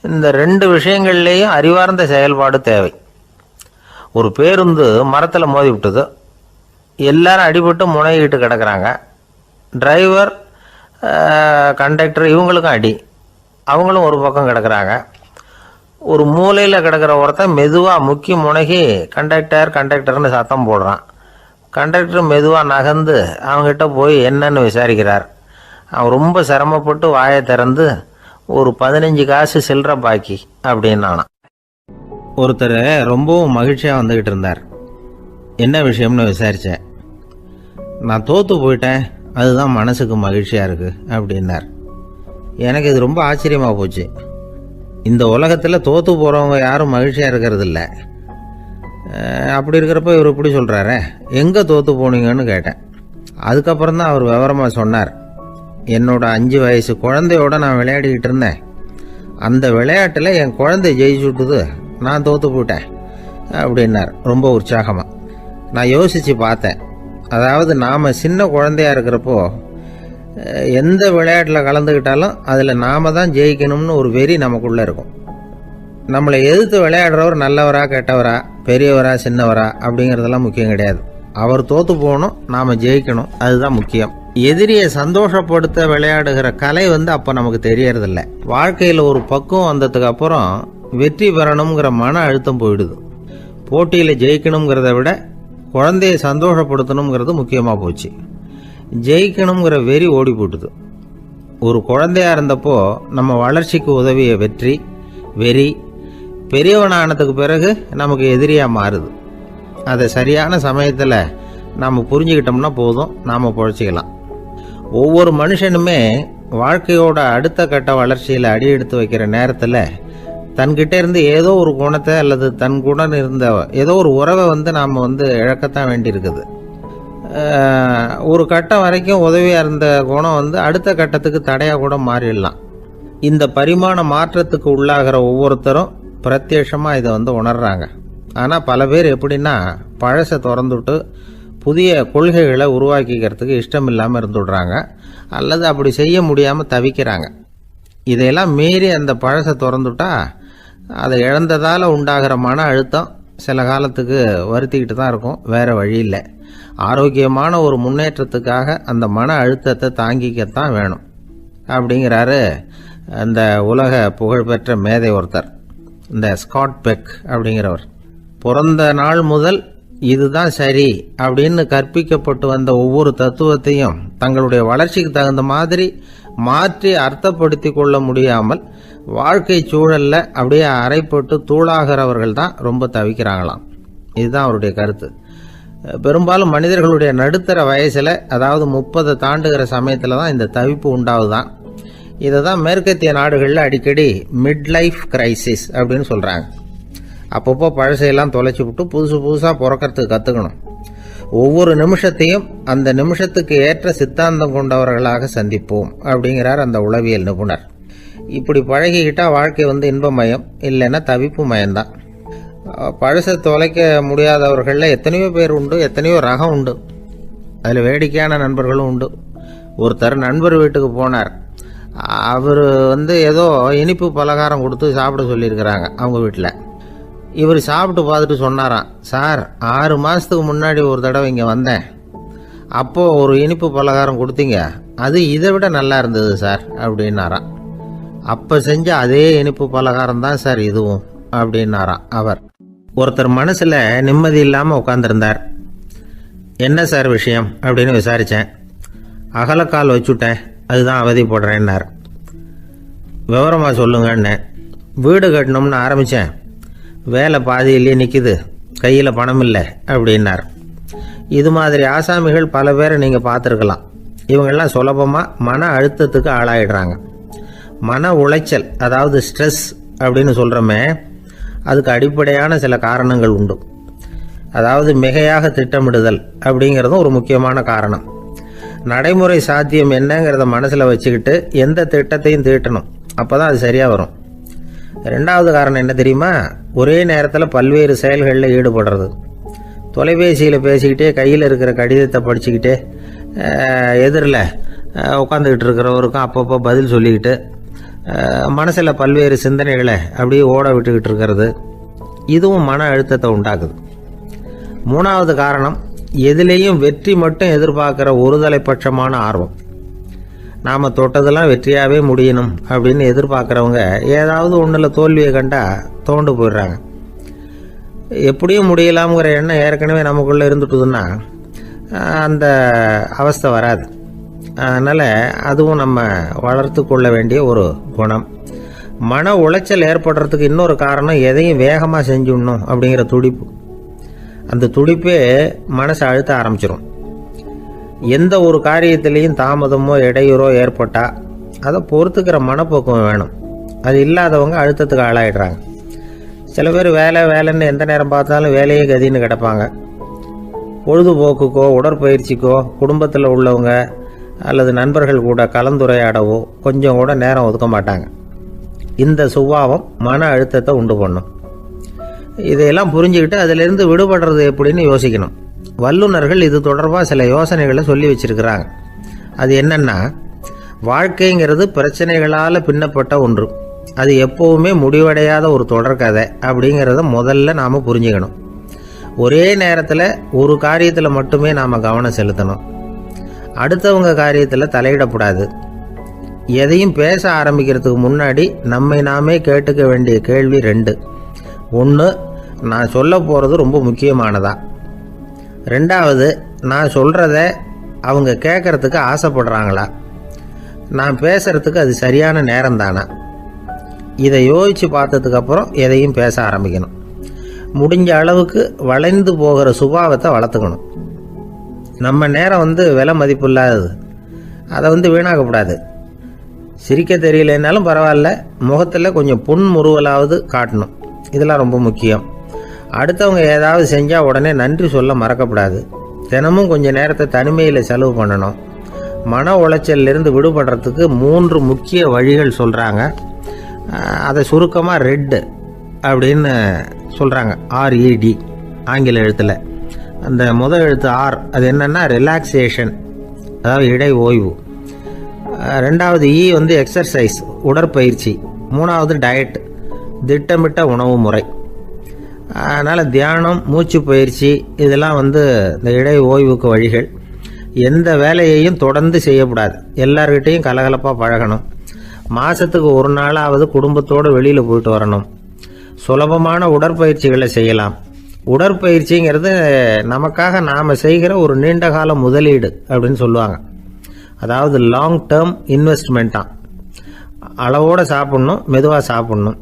Speaker 2: இந்த ரெண்டு விஷயங்கள்லேயும் அறிவார்ந்த செயல்பாடு தேவை. ஒரு பேருந்து மரத்தில் மோதி விட்டது. எல்லாரும் அடிபட்டு முனைகிட்டு கிடக்கிறாங்க. டிரைவர், கண்டக்டர் இவங்களுக்கும் அடி. அவங்களும் ஒரு பக்கம் கிடக்கிறாங்க. ஒரு மூலையில் கிடக்கிற ஒருத்தன் மெதுவாக முக்கி முனகி கண்டக்டர்னு சத்தம் போடுறான். கண்டக்டர் மெதுவாக நகர்ந்து அவங்ககிட்ட போய் என்னன்னு விசாரிக்கிறார். அவன் ரொம்ப சிரமப்பட்டு வாயை திறந்து ஒரு 15 காசு சில்லற பாக்கி அப்படின்னானா. ஒருத்தர் ரொம்பவும் மகிழ்ச்சியாக வந்துக்கிட்டு இருந்தார். என்ன விஷயம்னு விசாரித்தேன். நான் தோற்று போயிட்டேன், அதுதான் மனசுக்கு மகிழ்ச்சியாக இருக்குது அப்படின்னார். எனக்கு இது ரொம்ப ஆச்சரியமாக போச்சு. இந்த உலகத்தில் தோற்று போகிறவங்க யாரும் மகிழ்ச்சியாக இருக்கிறது இல்லை. அப்படி இருக்கிறப்ப இவர் இப்படி சொல்கிறாரே, எங்கே தோற்று போனீங்கன்னு கேட்டேன். அதுக்கப்புறம் தான் அவர் விவரமாக சொன்னார். என்னோட 5 வயசு குழந்தையோட நான் விளையாடிக்கிட்டு இருந்தேன். அந்த விளையாட்டில் என் குழந்தை ஜெயிச்சுட்டுது, நான் தோற்று போயிட்டேன் அப்படின்னார் ரொம்ப உற்சாகமாக. நான் யோசித்து பார்த்தேன். அதாவது நாம் சின்ன குழந்தையாக இருக்கிறப்போ எந்த விளையாட்டில் கலந்துக்கிட்டாலும் அதில் நாம் தான் ஜெயிக்கணும்னு ஒரு வெறி நமக்குள்ளே இருக்கும். நம்மளை எதிர்த்து விளையாடுறவர் நல்லவரா கெட்டவரா, பெரியவரா சின்னவரா அப்படிங்கிறதெல்லாம் முக்கியம் கிடையாது. அவர் தோற்று போகணும், நாம் ஜெயிக்கணும், அதுதான் முக்கியம். எதிரியை சந்தோஷப்படுத்த விளையாடுகிற கலை அப்போ நமக்கு தெரியறதில்ல. வாழ்க்கையில் ஒரு பக்குவம் வந்ததுக்கு அப்புறம் வெற்றி பெறணுங்கிற மன அழுத்தம் போயிடுது. போட்டியில் ஜெயிக்கணுங்கிறத விட குழந்தையை சந்தோஷப்படுத்தணுங்கிறது முக்கியமாக போச்சு. ஜெயிக்கணுங்கிற வெறி ஓடி போட்டுது. ஒரு குழந்தையா இருந்தப்போ நம்ம வளர்ச்சிக்கு உதவிய வெறி பெரியவனானதுக்கு பிறகு நமக்கு எதிரியாக மாறுது. அதை சரியான சமயத்தில் நாம் புரிஞ்சுக்கிட்டோம்னா போதும், நாம் பொழைச்சிக்கலாம். ஒவ்வொரு மனுஷனுமே வாழ்க்கையோட அடுத்த கட்ட வளர்ச்சியில் அடி எடுத்து வைக்கிற நேரத்தில் தன்கிட்ட இருந்து ஏதோ ஒரு குணத்தை அல்லது தன் குணம் இருந்த ஏதோ ஒரு உறவை நாம் இழக்கத்தான் வேண்டியிருக்குது. ஒரு கட்டம் வரைக்கும் உதவியாக இருந்த குணம் அடுத்த கட்டத்துக்கு தடையாக கூட மாறிடலாம். இந்த பரிமாண மாற்றத்துக்கு உள்ளாகிற ஒவ்வொருத்தரும் பிரத்யட்சமாக இதை உணர்றாங்க. ஆனால் பல பேர் எப்படின்னா பழசை திறந்துவிட்டு புதிய கொள்கைகளை உருவாக்கிக்கிறதுக்கு இஷ்டம் இல்லாமல் இருந்துடுறாங்க, அல்லது அப்படி செய்ய முடியாமல் தவிக்கிறாங்க. இதையெல்லாம் மீறி அந்த பழசை திறந்துட்டா அதை இழந்ததால் உண்டாகிற மன அழுத்தம் சில காலத்துக்கு வருத்திக்கிட்டு தான் இருக்கும், வேறு வழி இல்லை. ஆரோக்கியமான ஒரு முன்னேற்றத்துக்காக அந்த மன அழுத்தத்தை தாங்கிக்கத்தான் வேணும் அப்படிங்கிறாரு அந்த உலக புகழ்பெற்ற மேதை ஒருத்தர், இந்த ஸ்காட் பெக் அப்படிங்கிறவர். பிறந்த நாள் முதல் இதுதான் சரி அப்படின்னு கற்பிக்கப்பட்டு வந்த ஒவ்வொரு தத்துவத்தையும் தங்களுடைய வளர்ச்சிக்கு தகுந்த மாதிரி மாற்றி அர்த்தப்படுத்தி கொள்ள முடியாமல் வாழ்க்கை சூழல்ல அப்படியே அரைப்பட்டு தூளாகிறவர்கள் தான் ரொம்ப தவிக்கிறாங்களாம். இதுதான் அவருடைய கருத்து. பெரும்பாலும் மனிதர்களுடைய நடுத்தர வயசில், அதாவது 30 தாண்டுகிற சமயத்தில் தான் இந்த தவிப்பு உண்டாகுதான். இதை தான் மேற்கத்திய நாடுகளில் அடிக்கடி மிட் லைஃப் கிரைசிஸ் அப்படின்னு சொல்கிறாங்க. அப்பப்போ பழசையெல்லாம் தொலைச்சி விட்டு புதுசாக பிறக்கிறதுக்கு கற்றுக்கணும். ஒவ்வொரு நிமிஷத்தையும் அந்த நிமிஷத்துக்கு ஏற்ற சித்தாந்தம் கொண்டவர்களாக சந்திப்போம் அப்படிங்கிறார் அந்த உளவியல் நிபுணர். இப்படி பழகிக்கிட்டால் வாழ்க்கை இன்பமயம், இல்லைன்னா தவிப்பு மயம்தான். பழசை தொலைக்க முடியாதவர்களில் எத்தனையோ பேர் உண்டு, எத்தனையோ ரகம் உண்டு. அதில் வேடிக்கையான நண்பர்களும் உண்டு. ஒருத்தர் நண்பர் வீட்டுக்கு போனார். அவர் ஏதோ இனிப்பு பலகாரம் கொடுத்து சாப்பிட சொல்லியிருக்கிறாங்க அவங்க வீட்டில். இவர் சாப்பிட்டு பார்த்துட்டு சொன்னாராம், சார் 6 மாதத்துக்கு முன்னாடி ஒரு தடவை இங்கே வந்தேன், அப்போது ஒரு இனிப்பு பலகாரம் கொடுத்தீங்க, அது இதை விட நல்லா இருந்தது சார் அப்படின்னாராம். அப்போ செஞ்ச அதே இனிப்பு பலகாரம் தான் சார் இதுவும் அப்படின்னாராம் அவர். ஒருத்தர் மனசில் நிம்மதி இல்லாமல் உட்காந்துருந்தார். என்ன சார் விஷயம் அப்படின்னு விசாரித்தேன். அகலக்கால் வச்சுட்டேன், அதுதான் அவதிப்படுறேன்னார். விவரமாக சொல்லுங்கன்னு. வீடு கட்டணும்னு ஆரம்பித்தேன், வேலை பாதியிலே நிற்கிது, கையில் பணம் இல்லை அப்படின்னார். இது மாதிரி ஆசாமிகள் பல பேரை நீங்கள் பார்த்துருக்கலாம். இவங்கெல்லாம் சுலபமாக மன அழுத்தத்துக்கு ஆளாயிடுறாங்க. மன உளைச்சல், அதாவது ஸ்ட்ரெஸ் அப்படின்னு சொல்கிறோமே, அதுக்கு அடிப்படையான சில காரணங்கள் உண்டு. அதாவது மிகையாக திட்டமிடுதல் அப்படிங்கிறதும் ஒரு முக்கியமான காரணம். நடைமுறை சாத்தியம் என்னங்கிறத மனசில் வச்சுக்கிட்டு எந்த திட்டத்தையும் தீட்டணும், அப்போ தான் அது சரியாக வரும். 2வது காரணம் என்ன தெரியுமா? ஒரே நேரத்தில் பல்வேறு செயல்களில் ஈடுபடுறது. தொலைபேசியில் பேசிக்கிட்டே கையில் இருக்கிற கடிதத்தை படிச்சுக்கிட்டே எதிரில் உட்காந்துக்கிட்டு இருக்கிறவருக்கும் அப்பப்போ பதில் சொல்லிக்கிட்டு மனசில் பல்வேறு சிந்தனைகளை அப்படியே ஓட விட்டுக்கிட்டு இருக்கிறது, இதுவும் மன அழுத்தத்தை உண்டாக்குது. 3வது காரணம், எதிலேயும் வெற்றி மட்டும் எதிர்பார்க்குற ஒருதலை பட்சமான ஆர்வம். நாம் தொட்டதெல்லாம் வெற்றியாகவே முடியணும் அப்படின்னு எதிர்பார்க்குறவங்க ஏதாவது ஒன்றில் தோல்வியை கண்டால் தோண்டு போயிடுறாங்க. எப்படியும் முடியலாம்ங்கிற எண்ணம் ஏற்கனவே நமக்குள்ளே இருந்துட்டுதுன்னா அந்த அவஸ்தை வராது. அதனால் அதுவும் நம்ம வளர்த்து கொள்ள வேண்டிய ஒரு குணம். மன உளைச்சல் ஏற்படுறதுக்கு இன்னொரு காரணம், எதையும் வேகமாக செஞ்சுடணும் அப்படிங்கிற துடிப்பு. அந்த துடிப்பே மனசை அழுத்த ஆரம்பிச்சிடும். எந்த ஒரு காரியத்திலையும் தாமதமோ இடையூறோ ஏற்பட்டால் அதை பொறுத்துக்கிற மனப்போக்கம் வேணும். அது இல்லாதவங்க அழுத்தத்துக்கு ஆளாயிடுறாங்க. சில பேர் வேலைன்னு எந்த நேரம் பார்த்தாலும் வேலையே கதின்னு கிடப்பாங்க. பொழுதுபோக்குக்கோ உடற்பயிற்சிக்கோ குடும்பத்தில் உள்ளவங்க அல்லது நண்பர்கள் கூட கலந்துரையாடவோ கொஞ்சம் கூட நேரம் ஒதுக்க மாட்டாங்க. இந்த சுபாவம் மன அழுத்தத்தை உண்டு பண்ணும். இதையெல்லாம் புரிஞ்சுக்கிட்டு அதிலிருந்து விடுபடுறது எப்படின்னு யோசிக்கணும். வல்லுநர்கள் இது தொடர்பாக சில யோசனைகளை சொல்லி வச்சிருக்கிறாங்க. அது என்னன்னா, வாழ்க்கைங்கிறது பிரச்சனைகளால் பின்னப்பட்ட ஒன்று. அது எப்போவுமே முடிவடையாத ஒரு தொடர்கதை அப்படிங்கிறத முதல்ல நாம் புரிஞ்சுக்கணும். ஒரே நேரத்தில் ஒரு காரியத்தில் மட்டுமே நாம் கவனம் செலுத்தணும். அடுத்தவங்க காரியத்தில் தலையிடக்கூடாது. எதையும் பேச ஆரம்பிக்கிறதுக்கு முன்னாடி நம்மை நாமே கேட்டுக்க வேண்டிய கேள்வி 2. 1, நான் சொல்ல போகிறது ரொம்ப முக்கியமானதா? 2வது, நான் சொல்கிறத அவங்க கேட்கறதுக்கு ஆசைப்படுறாங்களா? நான் பேசுகிறதுக்கு அது சரியான நேரம் தானா? இதை யோசித்து பார்த்ததுக்கப்புறம் எதையும் பேச ஆரம்பிக்கணும். முடிஞ்ச அளவுக்கு வளைந்து போகிற சுபாவத்தை வளர்த்துக்கணும். நம்ம நேரம் விலை மதிப்பு இல்லாதது. அதை வீணாக்கக்கூடாது. சிரிக்க தெரியலனாலும் பரவாயில்ல, முகத்தில் கொஞ்சம் புன்முறுவலாவது காட்டணும். இதெல்லாம் ரொம்ப முக்கியம். அடுத்தவங்க ஏதாவது செஞ்சால் உடனே நன்றி சொல்ல மறக்கக்கூடாது. தினமும் கொஞ்சம் நேரத்தை தனிமையில் செலவு பண்ணணும். மன உளைச்சலிருந்து விடுபடுறதுக்கு 3 முக்கிய வழிகள் சொல்கிறாங்க. அதை சுருக்கமாக ரெட் அப்படின்னு சொல்கிறாங்க. RED ஆங்கில எழுத்தில். அந்த முதல் எழுத்து R, அது என்னென்னா ரிலாக்ஸேஷன், அதாவது இடை ஓய்வு. 2வது E எக்ஸர்சைஸ், உடற்பயிற்சி. 3வது டயட், திட்டமிட்ட உணவு முறை. அதனால் தியானம், மூச்சு பயிற்சி இதெல்லாம் இந்த இடை ஓய்வுக்கு வழிகள். எந்த வேலையையும் தொடர்ந்து செய்யக்கூடாது. எல்லார்கிட்டையும் கலகலப்பாக பழகணும். மாதத்துக்கு ஒரு நாளாவது குடும்பத்தோடு வெளியில் போயிட்டு வரணும். சுலபமான உடற்பயிற்சிகளை செய்யலாம். உடற்பயிற்சிங்கிறது நமக்காக நாம் செய்கிற ஒரு நீண்டகால முதலீடு அப்படின்னு சொல்லுவாங்க. அதாவது லாங் டேர்ம் இன்வெஸ்ட்மெண்ட்டாக. அளவோடு சாப்பிட்ணும், மெதுவாக சாப்பிட்ணும்.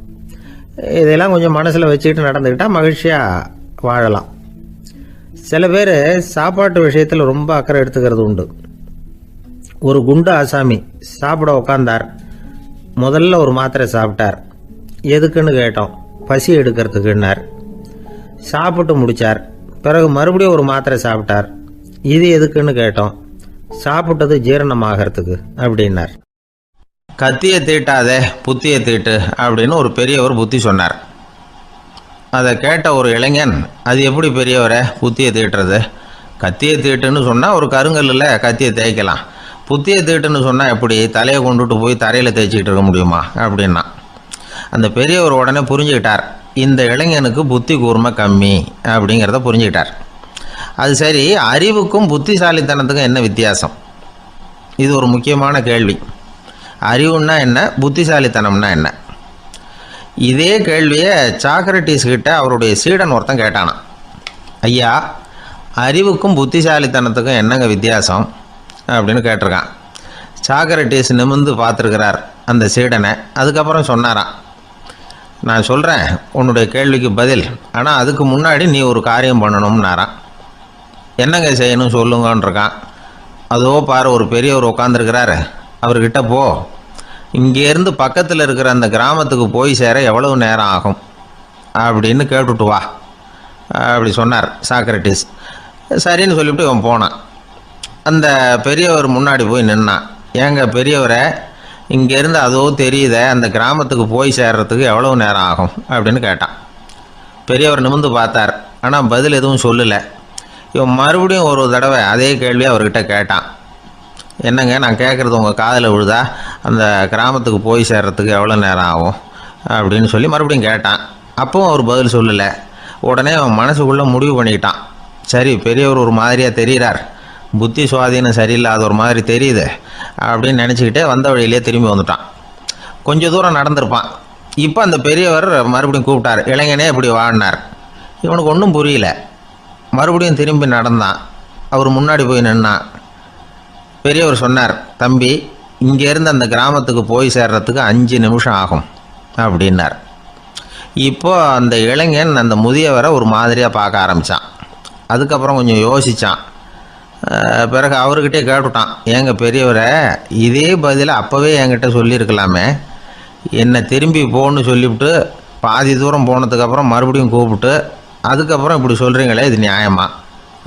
Speaker 2: இதெல்லாம் கொஞ்சம் மனசில் வச்சுக்கிட்டு நடந்துக்கிட்டால் மகிழ்ச்சியாக வாழலாம். சில பேர் சாப்பாட்டு விஷயத்தில் ரொம்ப அக்கறை எடுத்துக்கிறது உண்டு. ஒரு குண்டு ஆசாமி சாப்பிட உக்காந்தார். முதல்ல ஒரு மாத்திரை சாப்பிட்டார். எதுக்குன்னு கேட்டோம். பசி எடுக்கிறதுக்குன்னார். சாப்பிட்டு முடித்தார். பிறகு மறுபடியும் ஒரு மாத்திரை சாப்பிட்டார். இது எதுக்குன்னு கேட்டோம். சாப்பிட்டது ஜீரணமாகறதுக்கு அப்படின்னார்.
Speaker 1: கத்தியை தீட்டாதே புத்தியை தீட்டு அப்படின்னு ஒரு பெரியவர் புத்தி சொன்னார். அதை கேட்ட ஒரு இளைஞன், அது எப்படி பெரியவரை புத்தியை தீட்டுறது? கத்தியை தீட்டுன்னு சொன்னால் ஒரு கருங்கல்லில் கத்தியை தேய்க்கலாம். புத்தியை தீட்டுன்னு சொன்னால் எப்படி தலையை கொண்டுட்டு போய் தரையில் தேய்ச்சிக்கிட்டு இருக்க முடியுமா அப்படின்னா. அந்த பெரியவர் உடனே புரிஞ்சுக்கிட்டார், இந்த இளைஞனுக்கு புத்தி கூர்மை கம்மி அப்படிங்கிறத புரிஞ்சுக்கிட்டார். அது சரி, அறிவுக்கும் புத்திசாலித்தனத்துக்கும் என்ன வித்தியாசம்? இது ஒரு முக்கியமான கேள்வி. அறிவுன்னா என்ன, புத்திசாலித்தனம்னா என்ன? இதே கேள்வியை சாக்ரட்டிஸ் கிட்ட அவருடைய சீடன் ஒருத்தன் கேட்டானான். ஐயா, அறிவுக்கும் புத்திசாலித்தனத்துக்கும் என்னங்க வித்தியாசம் அப்படின்னு கேட்டிருக்கான். சாக்ரட்டிஸ் நிமிர்ந்து பார்த்துருக்கிறார் அந்த சீடனை. அதுக்கப்புறம் சொன்னாராம், நான் சொல்கிறேன் உன்னுடைய கேள்விக்கு பதில், ஆனால் அதுக்கு முன்னாடி நீ ஒரு காரியம் பண்ணணும்னாரான். என்னங்க செய்யணும் சொல்லுங்கன்றிருக்கான். அதோ பாரு, ஒரு பெரியவர் உட்காந்துருக்கிறாரு, அவர்கிட்ட போ, இங்கேருந்து பக்கத்தில் இருக்கிற அந்த கிராமத்துக்கு போய் சேர எவ்வளவு நேரம் ஆகும் அப்படின்னு கேட்டுட்டு வா அப்படி சொன்னார் சாக்ரட்டிஸ். சரின்னு சொல்லிவிட்டு இவன் போனான். அந்த பெரியவர் முன்னாடி போய் நின்னான். ஏங்க பெரியவரை, இங்கேருந்து அதோ தெரியுத அந்த கிராமத்துக்கு போய் சேர்றதுக்கு எவ்வளவு நேரம் ஆகும் அப்படின்னு கேட்டான். பெரியவர் நிமிர்ந்து பார்த்தார், ஆனால் பதில் எதுவும் சொல்லலை. இவன் மறுபடியும் ஒரு தடவை அதே கேள்வியை அவர்கிட்ட கேட்டான். என்னங்க, நான் கேட்குறது உங்கள் காதில் விழுதா? அந்த கிராமத்துக்கு போய் சேர்றதுக்கு எவ்வளோ நேரம் ஆகும் அப்படின்னு சொல்லி மறுபடியும் கேட்டான். அப்பவும் அவர் பதில் சொல்லலை. உடனே அவன் மனசுக்குள்ளே முடிவு பண்ணிக்கிட்டான், சரி பெரியவர் ஒரு மாதிரியாக தெரிகிறார், புத்தி சுவாதீனம் சரியில்லாத ஒரு மாதிரி தெரியுது அப்படின்னு நினச்சிக்கிட்டே வந்த வழியிலே திரும்பி வந்துட்டான். கொஞ்சம் தூரம் நடந்திருப்பான். இப்போ அந்த பெரியவர் மறுபடியும் கூப்பிட்டார், இளைஞனே இப்படி வாழ்னார். இவனுக்கு ஒன்றும் புரியல. மறுபடியும் திரும்பி நடந்தான். அவர் முன்னாடி போய் நின்னான். பெரியவர் சொன்னார், தம்பி, இங்கேருந்து அந்த கிராமத்துக்கு போய் சேர்றதுக்கு 5 நிமிஷம் ஆகும் அப்படின்னார். இப்போ அந்த இளைஞன் அந்த முதியவரை ஒரு மாதிரியாக பார்க்க ஆரம்பித்தான். அதுக்கப்புறம் கொஞ்சம் யோசித்தான். பிறகு அவர்கிட்டே கேட்டுட்டான், ஏங்க பெரியவரை, இதே பதிலை அப்போவே என்கிட்ட சொல்லியிருக்கலாமே, என்னை திரும்பி போன்னு சொல்லிவிட்டு பாதி தூரம் போனதுக்கப்புறம் மறுபடியும் கூப்பிட்டு அதுக்கப்புறம் இப்படி சொல்கிறீங்களே இது நியாயமா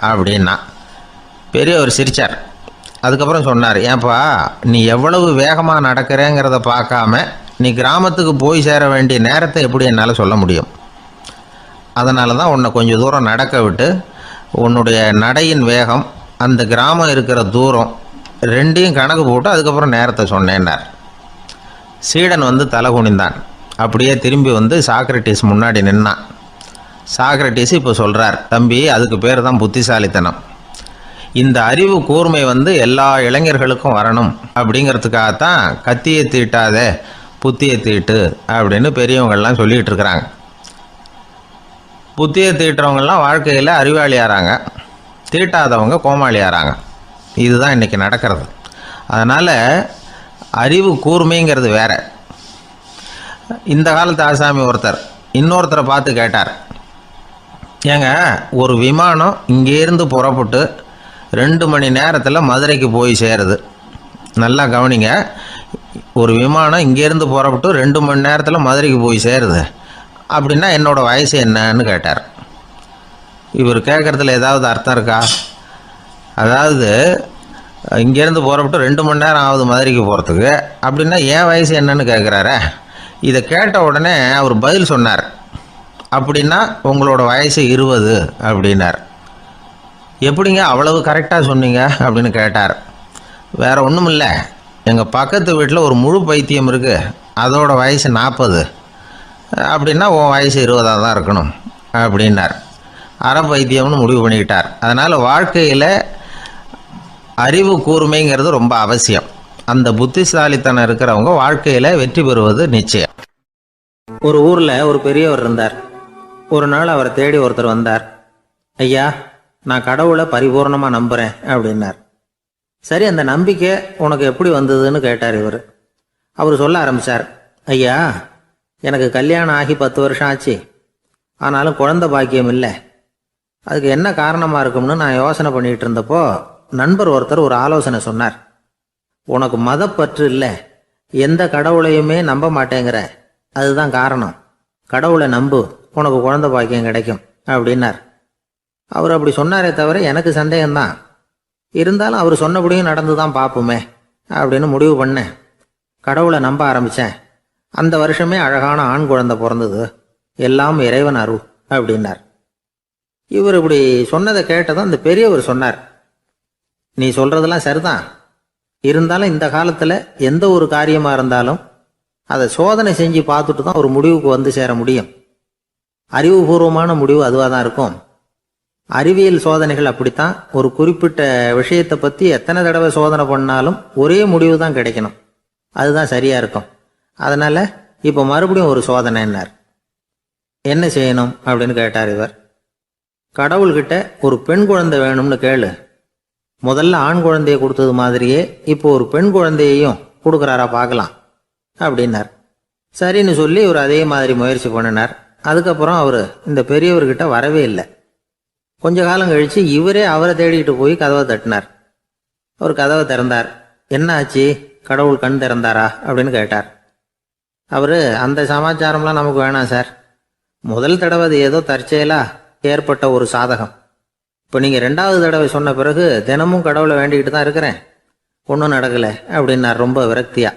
Speaker 1: அப்படின்னா பெரியவர் சிரித்தார். அதுக்கப்புறம் சொன்னார், ஏன்பா நீ எவ்வளவு வேகமாக நடக்கிறேங்கிறத பார்க்காம நீ கிராமத்துக்கு போய் சேர வேண்டிய நேரத்தை எப்படி என்னால் சொல்ல முடியும்? அதனால தான் உன்னை கொஞ்சம் தூரம் நடக்க விட்டு உன்னுடைய நடையின் வேகம், அந்த கிராமம் இருக்கிற தூரம் ரெண்டையும் கணக்கு போட்டு அதுக்கப்புறம் நேரத்தை சொன்னேன்னார். சீடன் தலை குனிந்தான். அப்படியே திரும்பி சாக்ரட்டிஸ் முன்னாடி நின்னான். சாக்ரட்டிஸ் இப்போ சொல்கிறார், தம்பி அதுக்கு பேர் தான் புத்திசாலித்தனம். இந்த அறிவு கூர்மை எல்லா இளைஞர்களுக்கும் வரணும் அப்படிங்கிறதுக்காகத்தான் கத்தியை தீட்டாத புத்தியை தீட்டு அப்படின்னு பெரியவங்கள்லாம் சொல்லிகிட்டு இருக்கிறாங்க. புத்தியை தீட்டுறவங்கெல்லாம் வாழ்க்கையில் அறிவாளியாகிறாங்க, தீட்டாதவங்க கோமாளியாகிறாங்க. இதுதான் இன்றைக்கி நடக்கிறது. அதனால் அறிவு கூர்மைங்கிறது வேற. இந்த காலத்து ஆசாமி ஒருத்தர் இன்னொருத்தரை பார்த்து கேட்டார், ஏங்க ஒரு விமானம் இங்கேருந்து புறப்பட்டு 2 மணி நேரத்தில் மதுரைக்கு போய் சேருது. நல்லா கவனிங்க, ஒரு விமானம் இங்கேருந்து புறப்பட்டு 2 மணி நேரத்தில் மதுரைக்கு போய் சேருது அப்படின்னா என்னோடய வயசு என்னன்னு கேட்டார். இவர் கேட்குறதுல ஏதாவது அர்த்தம் இருக்கா? அதாவது இங்கேருந்து புறப்பட்டு 2 மணி நேரம் ஆகுது மதுரைக்கு போகிறதுக்கு, அப்படின்னா என் வயசு என்னன்னு கேட்குறாரு. இதை கேட்ட உடனே அவர் பதில் சொன்னார், அப்படின்னா உங்களோட வயசு 20 அப்படின்னார். எப்படிங்க அவ்வளவு கரெக்டாக சொன்னீங்க அப்படின்னு கேட்டார். வேறு ஒன்றும் இல்லை, எங்கள் பக்கத்து வீட்டில் ஒரு முழு பைத்தியம் இருக்குது, அதோட வயசு 40, அப்படின்னா உன் வயசு 20 தான் இருக்கணும் அப்படின்னார். அரை பைத்தியம்னு முடிவு பண்ணிக்கிட்டார். அதனால் வாழ்க்கையில் அறிவு கூர்மைங்கிறது ரொம்ப அவசியம். அந்த புத்திசாலித்தனம் இருக்கிறவங்க வாழ்க்கையில் வெற்றி பெறுவது நிச்சயம்.
Speaker 2: ஒரு ஊரில் ஒரு பெரியவர் இருந்தார். ஒரு நாள் அவரை தேடி ஒருத்தர் வந்தார். ஐயா, நான் கடவுளை பரிபூர்ணமாக நம்புகிறேன் அப்படின்னார். சரி, அந்த நம்பிக்கை உனக்கு எப்படி வந்ததுன்னு கேட்டார் இவர். அவர் சொல்ல ஆரம்பித்தார், ஐயா எனக்கு கல்யாணம் ஆகி 10 வருஷம் ஆச்சு, ஆனாலும் குழந்தை பாக்கியம் இல்லை. அதுக்கு என்ன காரணமாக இருக்கும்னு நான் யோசனை பண்ணிகிட்டு இருந்தப்போ நண்பர் ஒருத்தர் ஒரு ஆலோசனை சொன்னார். உனக்கு மதப்பற்று இல்லை, எந்த கடவுளையுமே நம்ப மாட்டேங்கிற, அதுதான் காரணம். கடவுளை நம்பு, உனக்கு குழந்தை பாக்கியம் கிடைக்கும் அப்படின்னார். அவர் அப்படி சொன்னாரே தவிர எனக்கு சந்தேகம்தான். இருந்தாலும் அவர் சொன்னபடியும் நடந்து தான் பார்ப்போமே அப்படின்னு முடிவு பண்ணேன். கடவுளை நம்ப ஆரம்பித்தேன். அந்த வருஷமே அழகான ஆண் குழந்தை பிறந்தது. எல்லாம் இறைவன் அருள் அப்படின்னார். இவர் இப்படி சொன்னதை கேட்டதும் அந்த பெரியவர் சொன்னார், நீ சொல்கிறதெல்லாம் சரிதான், இருந்தாலும் இந்த காலத்தில் எந்த ஒரு காரியமாக இருந்தாலும் அதை சோதனை செஞ்சு பார்த்துட்டு தான் ஒரு முடிவுக்கு சேர முடியும். அறிவுபூர்வமான முடிவு அதுவாக தான் இருக்கும். அறிவியல் சோதனைகள் அப்படித்தான். ஒரு குறிப்பிட்ட விஷயத்தை பற்றி எத்தனை தடவை சோதனை பண்ணாலும் ஒரே முடிவு தான் கிடைக்கணும், அதுதான் சரியாக இருக்கும். அதனால் இப்போ மறுபடியும் ஒரு சோதனைன்னார். என்ன செய்யணும் அப்படின்னு கேட்டார் இவர். கடவுள்கிட்ட ஒரு பெண் குழந்தை வேணும்னு கேளு. முதல்ல ஆண் குழந்தையை கொடுத்தது மாதிரியே இப்போ ஒரு பெண் குழந்தையையும் கொடுக்குறாரா பார்க்கலாம் அப்படின்னார். சரின்னு சொல்லி இவர் அதே மாதிரி முயற்சி பண்ணினார். அதுக்கப்புறம் அவர் இந்த பெரியவர்கிட்ட வரவே இல்லை. கொஞ்ச காலம் கழித்து இவரே அவரை தேடிக்கிட்டு போய் கதவை தட்டினார். அவர் கதவை திறந்தார். என்ன ஆச்சு, கடவுள் கண் திறந்தாரா அப்படின்னு கேட்டார். அவர், அந்த சமாச்சாரம்லாம் நமக்கு வேணாம் சார், முதல் தடவை அது ஏதோ தற்செயலாக ஏற்பட்ட ஒரு சாதகம். இப்போ நீங்கள் 2வது தடவை சொன்ன பிறகு தினமும் கடவுளை வேண்டிக்கிட்டு தான் இருக்கிறேன், ஒன்றும் நடக்கலை அப்படின்னார் ரொம்ப விரக்தியா.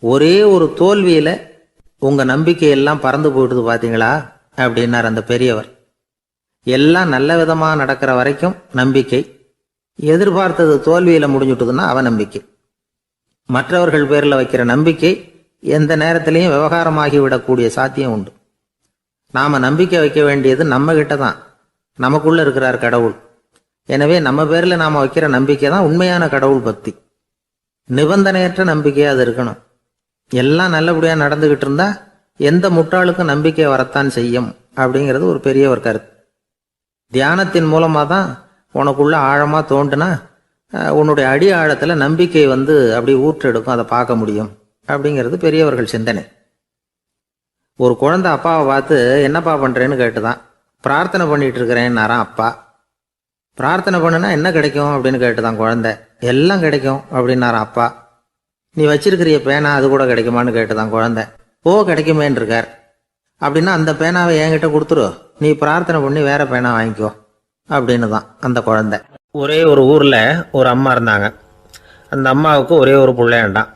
Speaker 2: ஒரே ஒரு தோல்வியில் உங்கள் நம்பிக்கையெல்லாம் பறந்து போயிடுது பார்த்தீங்களா அப்படின்னார் அந்த பெரியவர். எல்லாம் நல்ல விதமாக நடக்கிற வரைக்கும் நம்பிக்கை, எதிர்பார்த்தது தோல்வியில் முடிஞ்சுட்டுதுன்னா அவநம்பிக்கை. மற்றவர்கள் பேரில் வைக்கிற நம்பிக்கை எந்த நேரத்திலையும் விவகாரமாகி விடக்கூடிய சாத்தியம் உண்டு. நாம் நம்பிக்கை வைக்க வேண்டியது நம்ம கிட்ட தான், நமக்குள்ளே இருக்கிறார் கடவுள். எனவே நம்ம பேரில் நாம் வைக்கிற நம்பிக்கை தான் உண்மையான கடவுள் பக்தி. நிபந்தனையற்ற நம்பிக்கையாக அது இருக்கணும். எல்லாம் நல்லபடியாக நடந்துக்கிட்டு இருந்தா எந்த முட்டாளுக்கும் நம்பிக்கை வரத்தான் செய்யும் அப்படிங்கிறது ஒரு பெரியவர் கருத்து. தியானத்தின் மூலமாக தான் உனக்குள்ள ஆழமாக தோண்டுனா உன்னுடைய அடி ஆழத்தில் நம்பிக்கை அப்படி ஊற்றெடுக்கும், அதை பார்க்க முடியும் அப்படிங்கிறது பெரியவர்கள் சிந்தனை. ஒரு குழந்தை அப்பாவை பார்த்து என்னப்பா பண்ணுறேன்னு கேட்டுதான். பிரார்த்தனை பண்ணிட்டு இருக்கிறேன்னாராம் அப்பா. பிரார்த்தனை பண்ணுனா என்ன கிடைக்கும் அப்படின்னு கேட்டுதான் குழந்தை. எல்லாம் கிடைக்கும் அப்படின்னாராம் அப்பா. நீ வச்சிருக்கிறிய பேனா அது கூட கிடைக்குமான்னு கேட்டுதான் குழந்தை. கிடைக்குமேன்னு இருக்கார். அப்படின்னா அந்த பேனாவை என்கிட்ட கொடுத்துரு, நீ பிரார்த்தனை பண்ணி வேற பேனா வாங்கிக்கோ அப்படின்னு தான் அந்த குழந்தை. ஒரே ஒரு ஊரில் ஒரு அம்மா இருந்தாங்க. அந்த அம்மாவுக்கு ஒரே ஒரு பிள்ளையாண்டான்.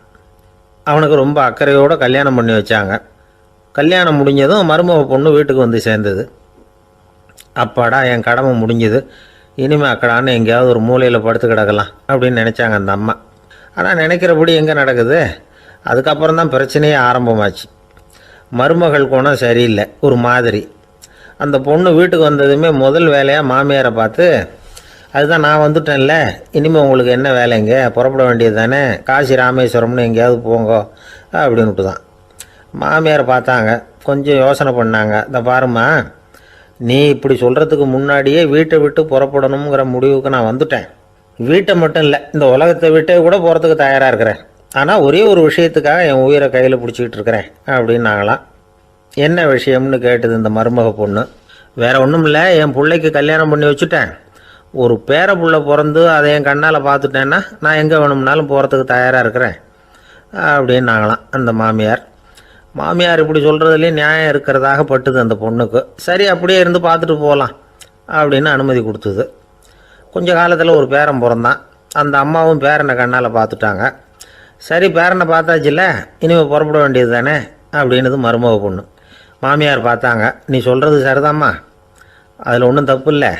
Speaker 2: அவனுக்கு ரொம்ப அக்கறையோடு கல்யாணம் பண்ணி வச்சாங்க. கல்யாணம் முடிஞ்சதும் மருமக பொண்ணு வீட்டுக்கு வந்து சேர்ந்தது. அப்பாடா, என் கடமை முடிஞ்சது, இனிமேல் அக்கடான்னு எங்கேயாவது ஒரு மூலையில் படுத்து கிடக்கலாம் அப்படின்னு நினச்சாங்க அந்த அம்மா. ஆனால் நினைக்கிறபடி எங்கே நடக்குது? அதுக்கப்புறம் தான் பிரச்சனையே ஆரம்பமாச்சு. மருமகள் குணம் சரியில்லை, ஒரு மாதிரி. அந்த பொண்ணு வீட்டுக்கு வந்ததுமே முதல் வேலையாக மாமியாரை பார்த்து, அதுதான் நான் வந்துட்டேன்ல, இனிமேல் உங்களுக்கு என்ன வேலைங்க, புறப்பட வேண்டியது தானே, காசி ராமேஸ்வரம்னு எங்கேயாவது போங்கோ அப்படின்ட்டு தான். மாமியாரை பார்த்தாங்க, கொஞ்சம் யோசனை பண்ணாங்க. இந்த பாருமா, நீ இப்படி சொல்கிறதுக்கு முன்னாடியே வீட்டை விட்டு புறப்படணுங்கிற முடிவுக்கு நான் வந்துட்டேன். வீட்டை மட்டும் இல்லை, இந்த உலகத்தை விட்டே கூட போகிறதுக்கு தயாராக இருக்கிறேன். ஆனால் ஒரே ஒரு விஷயத்துக்காக என் உயிரை கையில் பிடிச்சிக்கிட்டு இருக்கிறேன் அப்படின்னாங்களாம். என்ன விஷயம்னு கேட்டது இந்த மருமக பொண்ணு. வேற ஒன்றும் இல்லை, என் பிள்ளைக்கு கல்யாணம் பண்ணி வச்சுட்டேன். ஒரு பேர புள்ள பிறந்து அதை என் கண்ணால் பார்த்துட்டேன்னா நான் எங்கே வேணும்னாலும் போகிறதுக்கு தயாராக இருக்கிறேன் அப்படின்னாங்களாம் அந்த மாமியார். மாமியார் இப்படி சொல்கிறதுலேயும் நியாயம் இருக்கிறதாக பட்டுது அந்த பொண்ணுக்கு. சரி, அப்படியே இருந்து பார்த்துட்டு போகலாம் அப்படின்னு அனுமதி கொடுத்தது. கொஞ்ச காலத்தில் ஒரு பேரன் பிறந்தான். அந்த அம்மாவும் பேரனை கண்ணால் பார்த்துட்டாங்க. சரி, பேரனை பார்த்தாச்சுல்ல, இனிமேல் புறப்பட வேண்டியது தானே அப்படின்னது மருமக பொண்ணு. மாமியார் பார்த்தாங்க, நீ சொல்கிறது சரிதாம்மா, அதில் ஒன்றும் தப்பு இல்லை.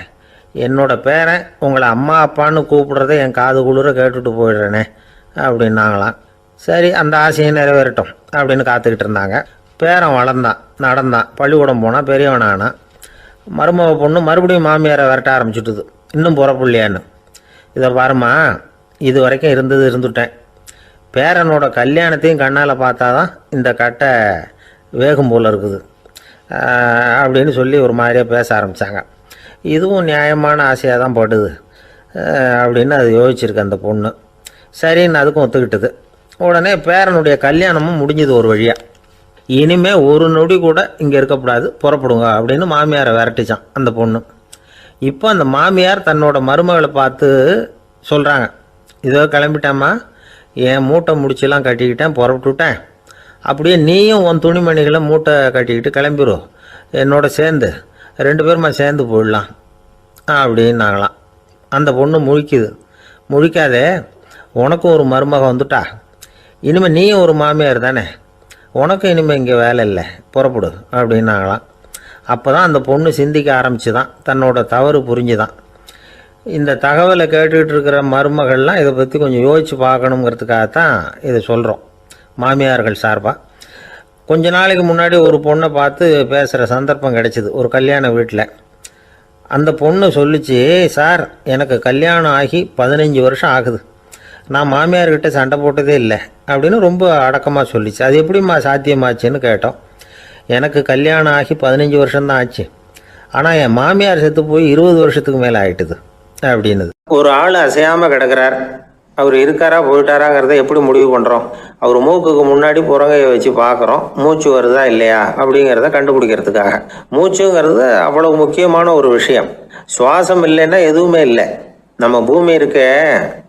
Speaker 2: என்னோட பேரன் உங்களை அம்மா அப்பான்னு கூப்பிடுறத என் காது குளிர கேட்டுட்டு போயிடுறேனே அப்படின்னாங்களாம். சரி, அந்த ஆசையை நிறைவேறட்டும் அப்படின்னு காத்துக்கிட்டு இருந்தாங்க. பேரன் வளர்ந்தான், நடந்தான், பள்ளிக்கூடம் போனால் பெரியவனானா. மருமக பொண்ணு மறுபடியும் மாமியாரை விரட்ட ஆரம்பிச்சுட்டுது, இன்னும் புறப்புள்ளையான்னு. இதை பாருமா, இது வரைக்கும் இருந்துட்டேன். பேரனோட கல்யாணத்தையும் கண்ணால் பார்த்தா தான் இந்த கட்டை வேகும் போல் இருக்குது அப்படின்னு சொல்லி ஒரு மாதிரியாக பேச ஆரம்பித்தாங்க. இதுவும் நியாயமான ஆசையாக தான் படுது அப்படின்னு அது யோசிச்சிருக்கு அந்த பொண்ணு. சரின்னு அதுக்கும் ஒத்துக்கிட்டது. உடனே பேரனுடைய கல்யாணமும் முடிஞ்சது ஒரு வழியாக. இனிமேல் ஒரு நொடி கூட இங்கே இருக்கக்கூடாது, புறப்படுங்க அப்படின்னு மாமியாரை விரட்டிச்சான் அந்த பொண்ணு. இப்போ அந்த மாமியார் தன்னோட மருமகளை பார்த்து சொல்கிறாங்க, இதோ கிளம்பிட்டேம்மா, என் மூட்டை முடிச்செல்லாம் கட்டிக்கிட்டேன், புறப்பட்டுவிட்டேன். அப்படியே நீயும் உன் துணிமணிகளை மூட்டை கட்டிக்கிட்டு கிளம்பிடும், என்னோட சேர்ந்து 2 பேருமா சேர்ந்து போயிடலாம் அப்படின்னாங்களாம். அந்த பொண்ணு முழிக்குது. முழிக்காதே, உனக்கும் ஒரு மருமக வந்துட்டா, இனிமேல் நீயும் ஒரு மாமியார் தானே, உனக்கும் இனிமேல் இங்கே வேலை இல்லை, புறப்படு அப்படின்னாங்களாம். அப்போ தான் அந்த பொண்ணு சிந்திக்க ஆரம்பிச்சு தான், தன்னோட தவறு புரிஞ்சுதான். இந்த தகவலை கேட்டுக்கிட்டு இருக்கிற மருமகள்லாம் இதை பற்றி கொஞ்சம் யோசித்து பார்க்கணுங்கிறதுக்காகத்தான் இதை சொல்கிறோம் மாமியார்கள் சார்பாக. கொஞ்ச நாளைக்கு முன்னாடி ஒரு பொண்ணை பார்த்து பேசுகிற சந்தர்ப்பம் கிடைச்சிது ஒரு கல்யாண வீட்டில். அந்த பொண்ணு சொல்லிச்சு, சார் எனக்கு கல்யாணம் ஆகி 15 வருஷம் ஆகுது, நான் மாமியார்கிட்ட சண்டை போட்டதே இல்லை அப்படின்னு ரொம்ப அடக்கமாக சொல்லிச்சு. அது எப்படிம்மா சாத்தியமாச்சுன்னு கேட்டோம். எனக்கு கல்யாணம் ஆகி 15 வருஷம்தான் ஆச்சு, ஆனால் என் மாமியார் செத்து போய் 20 வருஷத்துக்கு மேலே ஆயிட்டுது அப்படின்னுது. ஒரு ஆள் அசையாமல் கிடக்கிறார், அவர் இருக்காரா போயிட்டாராங்கிறத எப்படி முடிவு பண்ணுறோம்? அவர் மூக்குக்கு முன்னாடி புறங்கையை வச்சு பார்க்குறோம், மூச்சு வருதா இல்லையா அப்படிங்கிறத கண்டுபிடிக்கிறதுக்காக. மூச்சுங்கிறது அவ்வளவு முக்கியமான ஒரு விஷயம். சுவாசம் இல்லைன்னா எதுவுமே இல்லை. நம்ம பூமி இருக்க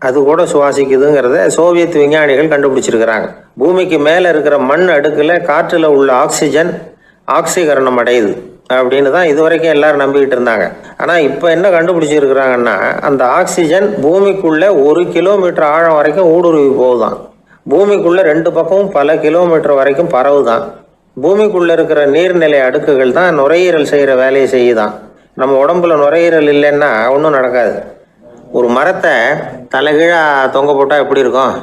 Speaker 2: அது கூட சுவாசிக்குதுங்கிறத சோவியத் விஞ்ஞானிகள் கண்டுபிடிச்சிருக்கிறாங்க. பூமிக்கு மேலே இருக்கிற மண் அடுக்கில் காற்றில் உள்ள ஆக்சிஜன் ஆக்சிகரணம் அடையுது அப்படின்னு தான் இது வரைக்கும் எல்லாரும் நம்பிக்கிட்டு இருந்தாங்க. ஆனால் இப்போ என்ன கண்டுபிடிச்சிருக்கிறாங்கன்னா, அந்த ஆக்சிஜன் பூமிக்குள்ளே 1 கிலோமீட்டர் ஆழம் வரைக்கும் ஊடுருவி போகுதான். பூமிக்குள்ளே 2 பக்கமும் பல கிலோமீட்டர் வரைக்கும் பரவுதான். பூமிக்குள்ளே இருக்கிற நீர்நிலை அடுக்குகள் தான் நுரையீரல் செய்கிற வேலையை செய்யுதான். நம்ம உடம்புல நுரையீரல் இல்லைன்னா ஒன்றும் நடக்காது. ஒரு மரத்தை தலைகீழாக தொங்க போட்டால் எப்படி இருக்கும்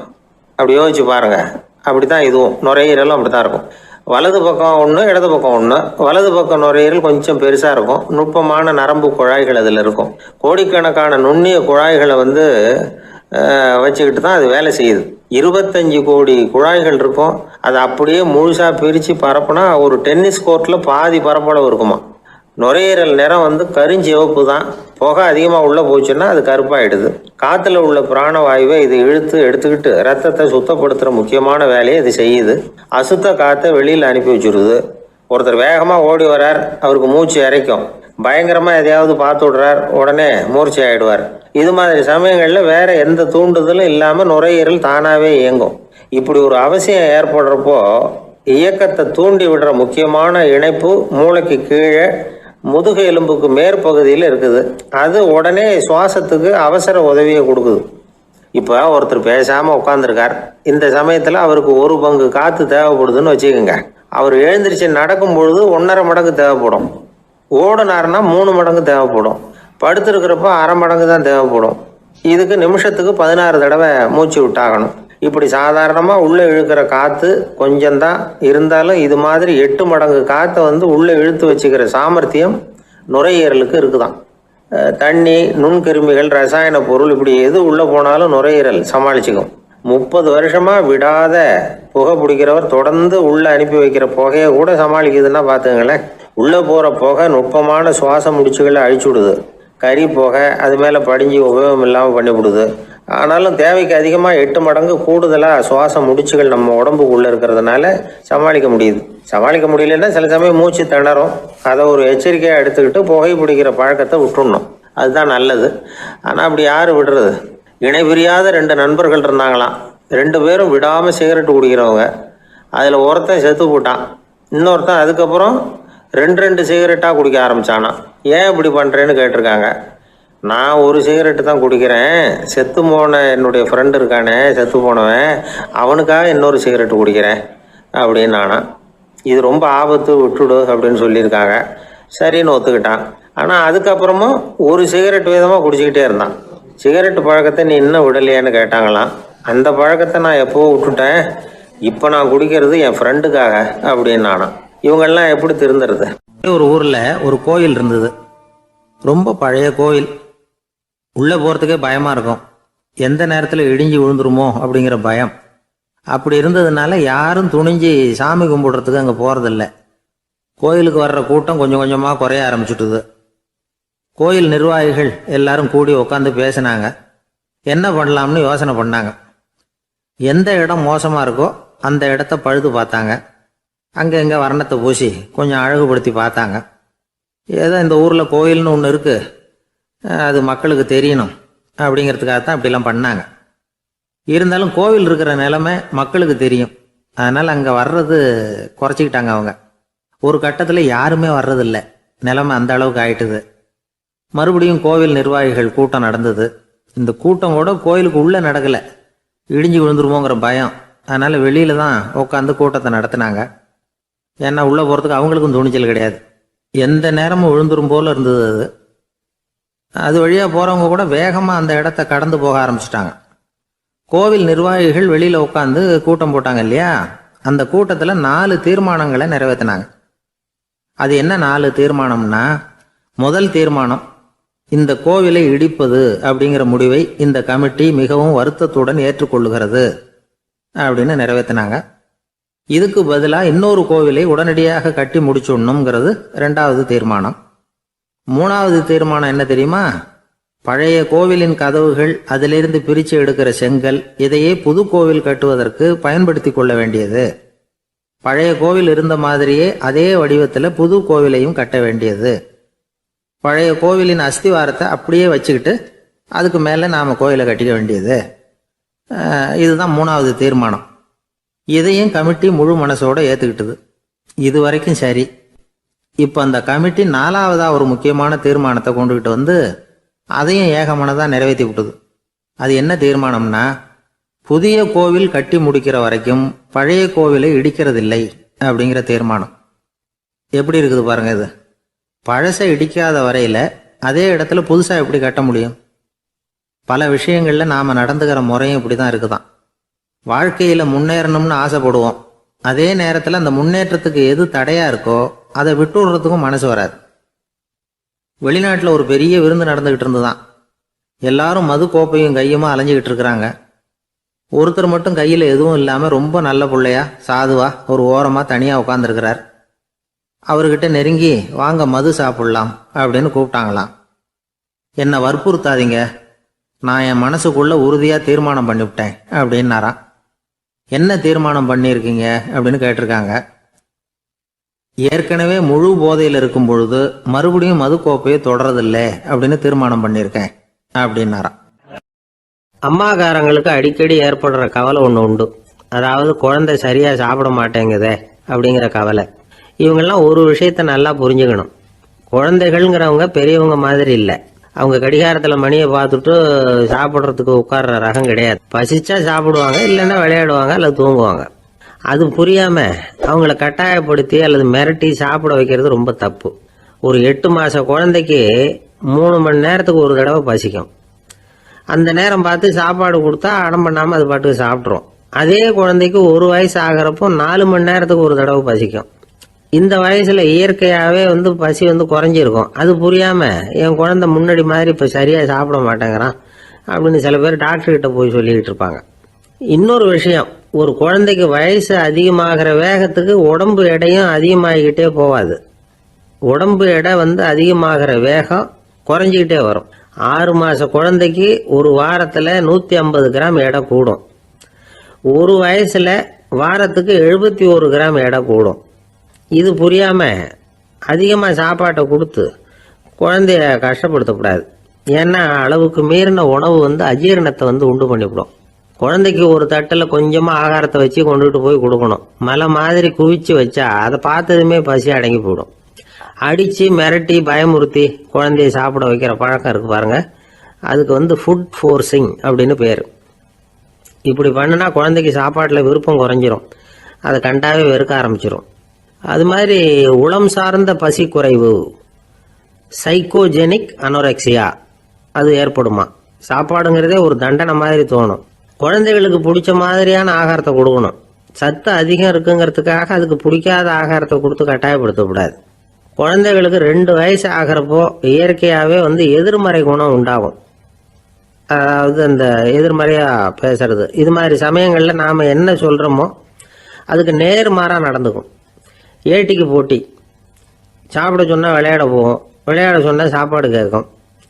Speaker 2: அப்படி யோசிச்சு பாருங்கள். அப்படி தான் இதுவும், நுரையீரலும் அப்படி தான் இருக்கும். வலது பக்கம் ஒன்று, இடது பக்கம் ஒன்று. வலது பக்கம் நுரையீரல் கொஞ்சம் பெருசாக இருக்கும், நுட்பமான நரம்பு குழாய்கள் அதில் இருக்கும். கோடிக்கணக்கான நுண்ணிய குழாய்களை வச்சுக்கிட்டு தான் அது வேலை செய்யுது. 25 கோடி குழாய்கள் இருக்கும். அதை அப்படியே முழுசாக பிரித்து பரப்புனா ஒரு டென்னிஸ் கோர்ட்டில் பாதி பரப்பளவு இருக்குமா. நுரையீரல் நிறம் கருஞ்சிவப்பு தான். புகை அதிகமாக உள்ளே போச்சுன்னா அது கருப்பாயிடுது. காற்றுல உள்ள பிராணவாயுவை இது இழுத்து எடுத்துக்கிட்டு ரத்தத்தை சுத்தப்படுத்துகிற முக்கியமான வேலையை இது செய்யுது. அசுத்த காற்றை வெளியில் அனுப்பி வச்சுருது. ஒருத்தர் வேகமாக ஓடி வர்றார், அவருக்கு மூச்சு இறைக்கும். பயங்கரமாக எதையாவது பார்த்து விடுறார், உடனே மூர்ச்சி ஆகிடுவார். இது மாதிரி சமயங்களில் வேற எந்த தூண்டுதலும் இல்லாமல் நுரையீரல் தானாகவே இயங்கும். இப்படி ஒரு அவசியம் ஏற்படுறப்போ
Speaker 1: இயக்கத்தை தூண்டி விடுற முக்கியமான இணைப்பு மூளைக்கு கீழே முதுகு எலும்புக்கு மேற்பகுதியில் இருக்குது. அது உடனே சுவாசத்துக்கு அவசர உதவியை கொடுக்குது. இப்போ ஒருத்தர் பேசாமல் உட்காந்துருக்கார். இந்த சமயத்தில் அவருக்கு 1 பங்கு காற்று தேவைப்படுதுன்னு வச்சுக்கோங்க. அவர் எழுந்திரிச்சு நடக்கும் பொழுது 1.5 மடங்கு தேவைப்படும். ஓடுனாருன்னா 3 மடங்கு தேவைப்படும். படுத்திருக்கிறப்ப 1/2 மடங்கு தான் தேவைப்படும். இதுக்கு நிமிஷத்துக்கு 16 தடவை மூச்சு விட்டாகணும். இப்படி சாதாரணமாக உள்ளே இழுக்கிற காற்று கொஞ்சம்தான் இருந்தாலும் இது மாதிரி 8 மடங்கு காற்றை உள்ளே இழுத்து வச்சுக்கிற சாமர்த்தியம் நுரையீரலுக்கு இருக்குதான். தண்ணி, நுண்கிருமிகள், ரசாயன பொருள் இப்படி எது உள்ளே போனாலும் நுரையீரல் சமாளிச்சுக்கும். 30 வருஷமாக விடாத புகை பிடிக்கிறவர் தொடர்ந்து உள்ளே அனுப்பி வைக்கிற புகையை கூட சமாளிக்குதுன்னா பார்த்துங்களேன். உள்ளே போகிற புகை நுட்பமான சுவாச முடிச்சுகளை அழிச்சு விடுது. கறி புகை அது மேலே படிஞ்சு உபயோகம் இல்லாமல் பண்ணிவிடுது. ஆனாலும் தேவைக்கு அதிகமாக 8 மடங்கு கூடுதலாக சுவாச முடிச்சுகள் நம்ம உடம்புக்குள்ளே இருக்கிறதுனால சமாளிக்க முடியுது. சமாளிக்க முடியலன்னா சில சமயம் மூச்சு திணறும். அதை ஒரு எச்சரிக்கையாக எடுத்துக்கிட்டு புகை பிடிக்கிற பழக்கத்தை விட்டுடணும். அதுதான் நல்லது. ஆனால் அப்படி யார் விடுறது? இணை பிரியாத 2 நண்பர்கள் இருந்தாங்களாம். 2 பேரும் விடாமல் சிகரெட்டு குடிக்கிறவங்க. அதில் ஒருத்தன் செத்து போட்டான். இன்னொருத்தன் அதுக்கப்புறம் 2 சிகரெட்டாக குடிக்க ஆரம்பித்தானா. ஏன் இப்படி பண்ணுறேன்னு கேட்டிருக்காங்க. நான் 1 சிகரெட்டு தான் குடிக்கிறேன். செத்து போன என்னுடைய ஃப்ரெண்டு இருக்கானே, செத்து போனவன், அவனுக்காக இன்னொரு சிகரெட்டு குடிக்கிறேன் அப்படின்னு நானா. இது ரொம்ப ஆபத்து, விட்டுடு அப்படின்னு சொல்லியிருக்காங்க. சரின்னு ஒத்துக்கிட்டான். ஆனால் அதுக்கப்புறமும் 1 சிகரெட் வீதமாக குடிச்சிக்கிட்டே இருந்தான். சிகரெட்டு பழக்கத்தை நீ இன்னும் விடலையான்னு கேட்டாங்களாம். அந்த பழக்கத்தை நான் எப்போவோ விட்டுட்டேன். இப்போ நான் குடிக்கிறது என் ஃப்ரெண்டுக்காக அப்படின்னு நானா. இவங்கெல்லாம் எப்படி திருந்துறது?
Speaker 2: ஒரு ஊரில் ஒரு கோயில் இருந்தது. ரொம்ப பழைய கோயில். உள்ளே போகிறதுக்கே பயமாக இருக்கும். எந்த நேரத்தில் இடிஞ்சு விழுந்துருமோ அப்படிங்கிற பயம். அப்படி இருந்ததுனால யாரும் துணிஞ்சு சாமி கும்பிடுறதுக்கு அங்கே போகிறதில்ல. கோயிலுக்கு வர்ற கூட்டம் கொஞ்சம் கொஞ்சமாக குறைய ஆரம்பிச்சுட்டுது. கோயில் நிர்வாகிகள் எல்லாரும் கூடி உட்காந்து பேசினாங்க. என்ன பண்ணலாம்னு யோசனை பண்ணாங்க. எந்த இடம் மோசமாக இருக்கோ அந்த இடத்த பழுது பார்த்தாங்க. அங்கே எங்கே வர்ணத்தை பூசி கொஞ்சம் அழகுபடுத்தி பார்த்தாங்க. ஏதோ இந்த ஊரில் கோயில்னு ஒன்று இருக்குது, அது மக்களுக்கு தெரியணும் அப்படிங்கிறதுக்காகத்தான் அப்படிலாம் பண்ணாங்க. இருந்தாலும் கோவில் இருக்கிற நிலைமை மக்களுக்கு தெரியும். அதனால் அங்கே வர்றது குறைச்சிக்கிட்டாங்க அவங்க. ஒரு கட்டத்தில் யாருமே வர்றதில்லை. நிலைமை அந்த அளவுக்கு ஆயிட்டுது. மறுபடியும் கோவில் நிர்வாகிகள் கூட்டம் நடந்தது. இந்த கூட்டம் கூட கோயிலுக்கு உள்ளே நடக்கலை. இடிஞ்சு விழுந்துருமோங்கிற பயம். அதனால் வெளியில் தான் உட்காந்து கூட்டத்தை நடத்தினாங்க. ஏன்னா உள்ளே போகிறதுக்கு அவங்களுக்கும் துணிச்சல் கிடையாது. எந்த நேரமும் விழுந்துரும் போல் இருந்தது அது. அது வழியாக போகிறவங்க கூட வேகமாக அந்த இடத்த கடந்து போக ஆரம்பிச்சிட்டாங்க. கோவில் நிர்வாகிகள் வெளியில் உட்காந்து கூட்டம் போட்டாங்க இல்லையா, அந்த கூட்டத்தில் 4 தீர்மானங்களை நிறைவேற்றினாங்க. அது என்ன 4 தீர்மானம்னா, முதல் தீர்மானம், இந்த கோவிலை இடிப்பது அப்படிங்கிற முடிவை இந்த கமிட்டி மிகவும் வருத்தத்துடன் ஏற்றுக்கொள்ளுகிறது அப்படின்னு நிறைவேற்றினாங்க. இதுக்கு பதிலாக இன்னொரு கோவிலை உடனடியாக கட்டி முடிச்சுடணுங்கிறது 2வது தீர்மானம். 3வது தீர்மானம் என்ன தெரியுமா? பழைய கோவிலின் கதவுகள், அதிலிருந்து பிரித்து எடுக்கிற செங்கல், இதையே புது கோவில் கட்டுவதற்கு பயன்படுத்தி கொள்ள வேண்டியது. பழைய கோவில் இருந்த மாதிரியே அதே வடிவத்தில் புது கோவிலையும் கட்ட வேண்டியது. பழைய கோவிலின் அஸ்திவாரத்தை அப்படியே வச்சுக்கிட்டு அதுக்கு மேலே நாம் கோயிலை கட்டிக்க வேண்டியது. இதுதான் 3வது தீர்மானம். இதையும் கமிட்டி முழு மனசோட ஏற்றுக்கிட்டது. இது வரைக்கும் சரி. இப்போ அந்த கமிட்டி 4வதாக ஒரு முக்கியமான தீர்மானத்தை கொண்டுகிட்டு அதையும் ஏகமனதாக நிறைவேற்றி விட்டது. அது என்ன தீர்மானம்னா, புதிய கோவில் கட்டி முடிக்கிற வரைக்கும் பழைய கோவிலை இடிக்கிறதில்லை அப்படிங்கிற தீர்மானம். எப்படி இருக்குது பாருங்க இது. பழசை இடிக்காத வரையில் அதே இடத்துல புதுசாக எப்படி கட்ட முடியும்? பல விஷயங்களில் நாம் நடந்துக்கிற முறையும் இப்படி தான் இருக்குதான். வாழ்க்கையில் முன்னேறணும்னு ஆசைப்படுவோம். அதே நேரத்தில் அந்த முன்னேற்றத்துக்கு எது தடையாக இருக்கோ அதை விட்டு விடுறதுக்கும் மனசு வராது. வெளிநாட்டில் ஒரு பெரிய விருந்து நடந்துக்கிட்டு இருந்துதான். எல்லாரும் மது கோப்பையும் கையுமா அலைஞ்சிக்கிட்டு இருக்கிறாங்க. ஒருத்தர் மட்டும் கையில் எதுவும் இல்லாமல் ரொம்ப நல்ல பிள்ளையா சாதுவா ஒரு ஓரமாக தனியாக உட்காந்துருக்கிறார். அவர்கிட்ட நெருங்கி வாங்க மது சாப்பிடலாம் அப்படின்னு கூப்பிட்டாங்களாம். என்னை வற்புறுத்தாதீங்க, நான் என் மனசுக்குள்ள உறுதியாக தீர்மானம் பண்ணிவிட்டேன் அப்படின்னாராம். என்ன தீர்மானம் பண்ணியிருக்கீங்க அப்படின்னு கேட்டிருக்காங்க. ஏற்கனவே முழு போதையில் இருக்கும் பொழுது மறுபடியும் மது கோப்பையை தொடரதில்லை அப்படின்னு தீர்மானம் பண்ணியிருக்கேன் அப்படின்னாராம். அம்மாக்காரங்களுக்கு அடிக்கடி ஏற்படுற கவலை ஒன்று உண்டு. அதாவது குழந்தை சரியாக சாப்பிட மாட்டேங்குதே
Speaker 3: அப்படிங்கிற கவலை. இவங்கெல்லாம் ஒரு விஷயத்த நல்லா புரிஞ்சுக்கணும். குழந்தைகள்ங்கிறவங்க பெரியவங்க மாதிரி இல்லை. அவங்க கடிகாரத்தில் மணியை பார்த்துட்டு சாப்பிட்றதுக்கு உட்கார்ற ரகம் கிடையாது. பசிச்சா சாப்பிடுவாங்க, இல்லைன்னா விளையாடுவாங்க அல்லது தூங்குவாங்க. அது புரியாம அவங்கள கட்டாயப்படுத்தி அல்லது மிரட்டி சாப்பிட வைக்கிறது ரொம்ப தப்பு. ஒரு 8 மாச குழந்தைக்கு 3 மணி நேரத்துக்கு ஒரு தடவை பசிக்கும். அந்த நேரம் பார்த்து சாப்பாடு கொடுத்தா அடம் பண்ணாம அது பாட்டுக்கு சாப்பிட்றோம். அதே குழந்தைக்கு 1 வயசு ஆகிறப்போ 4 மணி நேரத்துக்கு ஒரு தடவை பசிக்கும். இந்த வயசுல இயற்கையாவே பசி குறைஞ்சிருக்கும். அது புரியாம என் குழந்தை முன்னாடி மாதிரி இப்ப சரியா சாப்பிட மாட்டேங்கிறான் அப்படின்னு சில பேர் டாக்டர் கிட்ட போய் சொல்லிக்கிட்டு இருப்பாங்க. இன்னொரு விஷயம், ஒரு குழந்தைக்கு வயசு அதிகமாகிற வேகத்துக்கு உடம்பு எடையும் அதிகமாகிக்கிட்டே போவாது. உடம்பு எடை அதிகமாகிற வேகம் குறைஞ்சிக்கிட்டே வரும். 6 மாச குழந்தைக்கு ஒரு வாரத்துல 150 கிராம் எடை கூடும். ஒரு வயசுல வாரத்துக்கு 71 கிராம் எடை கூடும். இது புரியாம அதிகமா சாப்பாட்டை கொடுத்து குழந்தைய கஷ்டப்படுத்தக்கூடாது. ஏன்னா அளவுக்கு மீறின உணவு அஜீரணத்தை உண்டு பண்ணிவிடும். குழந்தைக்கு ஒரு தட்டில் கொஞ்சமா ஆகாரத்தை வச்சு கொண்டுகிட்டு போய் கொடுக்கணும். மலை மாதிரி குவிச்சு வச்சா அதை பார்த்ததுமே பசி அடங்கி போயிடும். அடிச்சு மிரட்டி பயமுறுத்தி குழந்தைய சாப்பிட வைக்கிற பழக்கம் இருக்கு பாருங்க, அதுக்கு ஃபுட் ஃபோர்ஸிங் அப்படின்னு பேர். இப்படி பண்ணுனா குழந்தைக்கு சாப்பாட்டில் விருப்பம் குறைஞ்சிரும், அதை கண்டாவே வெறுக்க ஆரம்பிச்சிடும். அது மாதிரி உளம் சார்ந்த பசி குறைவு, சைக்கோஜெனிக் அனோரெக்சியா, அது ஏற்படுமா. சாப்பாடுங்கிறதே ஒரு தண்டனை மாதிரி தோணும். குழந்தைகளுக்கு பிடிச்ச மாதிரியான ஆகாரத்தை கொடுக்கணும். சத்து அதிகம் இருக்குங்கிறதுக்காக அதுக்கு பிடிக்காத ஆகாரத்தை கொடுத்து கட்டாயப்படுத்தக்கூடாது. குழந்தைகளுக்கு 2 வயசு ஆகிறப்போ இயற்கையாகவே எதிர்மறை குணம் உண்டாகும். அதாவது அந்த எதிர்மறையா பேசுறது. இது மாதிரி சமயங்களில் நாம் என்ன சொல்கிறோமோ அதுக்கு நேர்மாறாக நடந்துக்கும். ஏட்டிக்கு போட்டி. சாப்பிட சொன்னால் விளையாட போகும், விளையாட சொன்னால் சாப்பாடு கேட்கும்.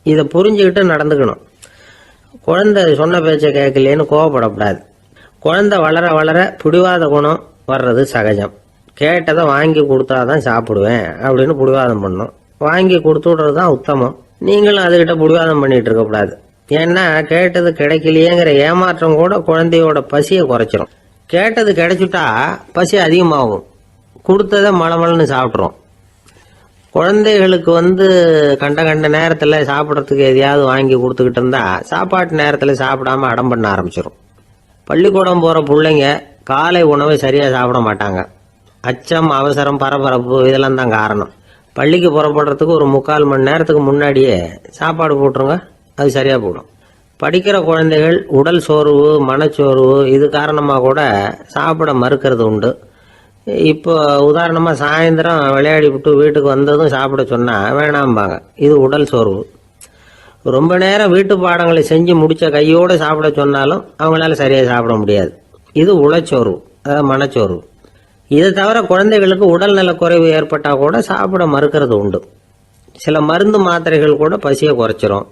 Speaker 3: இதை புரிஞ்சுக்கிட்டு நடந்துக்கணும். குழந்தை சொன்ன பேச்சை கேட்கலேன்னு கோவப்படக்கூடாது. குழந்தை வளர வளர பிடிவாத குணம் வர்றது சகஜம். கேட்டதை வாங்கி கொடுத்தாதான் சாப்பிடுவேன் அப்படின்னு பிடிவாதம் பண்ணும். வாங்கி கொடுத்து விடுறது தான் உத்தமம். நீங்களும் அதுகிட்ட பிடிவாதம் பண்ணிட்டு இருக்கக்கூடாது. ஏன்னா கேட்டது கிடைக்கலையேங்கிற ஏமாற்றம் கூட குழந்தையோட பசியை குறைச்சிரும். கேட்டது கிடைச்சிட்டா பசி அதிகமாகும். கொடுத்ததை மளமளன்னு சாப்பிட்றோம். குழந்தைகளுக்கு கண்ட கண்ட நேரத்தில் சாப்பிட்றதுக்கு எதையாவது வாங்கி கொடுத்துக்கிட்டு இருந்தா சாப்பாட்டு நேரத்தில் சாப்பிடாம அடம் பண்ண ஆரம்பிச்சிடும். பள்ளிக்கூடம் போகிற பிள்ளைங்க காலை உணவை சரியாக சாப்பிட மாட்டாங்க. அச்சம், அவசரம், பரபரப்பு இதெல்லாம் தான் காரணம். பள்ளிக்கு புறப்படுறதுக்கு ஒரு 3/4 மணி நேரத்துக்கு முன்னாடியே சாப்பாடு போட்டுருங்க, அது சரியாக போடும். படிக்கிற குழந்தைகள் உடல் சோர்வு, மனச்சோர்வு இது காரணமாக கூட சாப்பிட மறுக்கிறது உண்டு. இப்போ உதாரணமாக சாயந்தரம் விளையாடி விட்டு வீட்டுக்கு வந்ததும் சாப்பிட சொன்னால் வேணாம்பாங்க. இது உடல் சோர்வு. ரொம்ப நேரம் வீட்டு பாடங்களை செஞ்சு முடித்த கையோடு சாப்பிட சொன்னாலும் அவங்களால சரியாக சாப்பிட முடியாது. இது உளச்சோர்வு, அதாவது மனச்சோர்வு. இதை தவிர குழந்தைகளுக்கு உடல்நல குறைவு ஏற்பட்டால் கூட சாப்பிட மறுக்கிறது உண்டு. சில மருந்து மாத்திரைகள் கூட பசியை குறைச்சிரும்.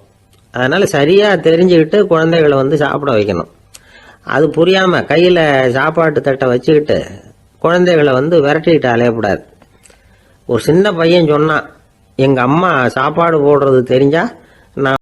Speaker 3: அதனால் சரியாக தெரிஞ்சுக்கிட்டு குழந்தைகளை சாப்பிட வைக்கணும். அது புரியாமல் கையில் சாப்பாட்டு தட்டை வச்சுக்கிட்டு குழந்தைகளை விரட்டிக்கிட்டு அலையக்கூடாது. ஒரு சின்ன பையன் சொன்னான், எங்கள் அம்மா சாப்பாடு போடுறது தெரிஞ்சா நான்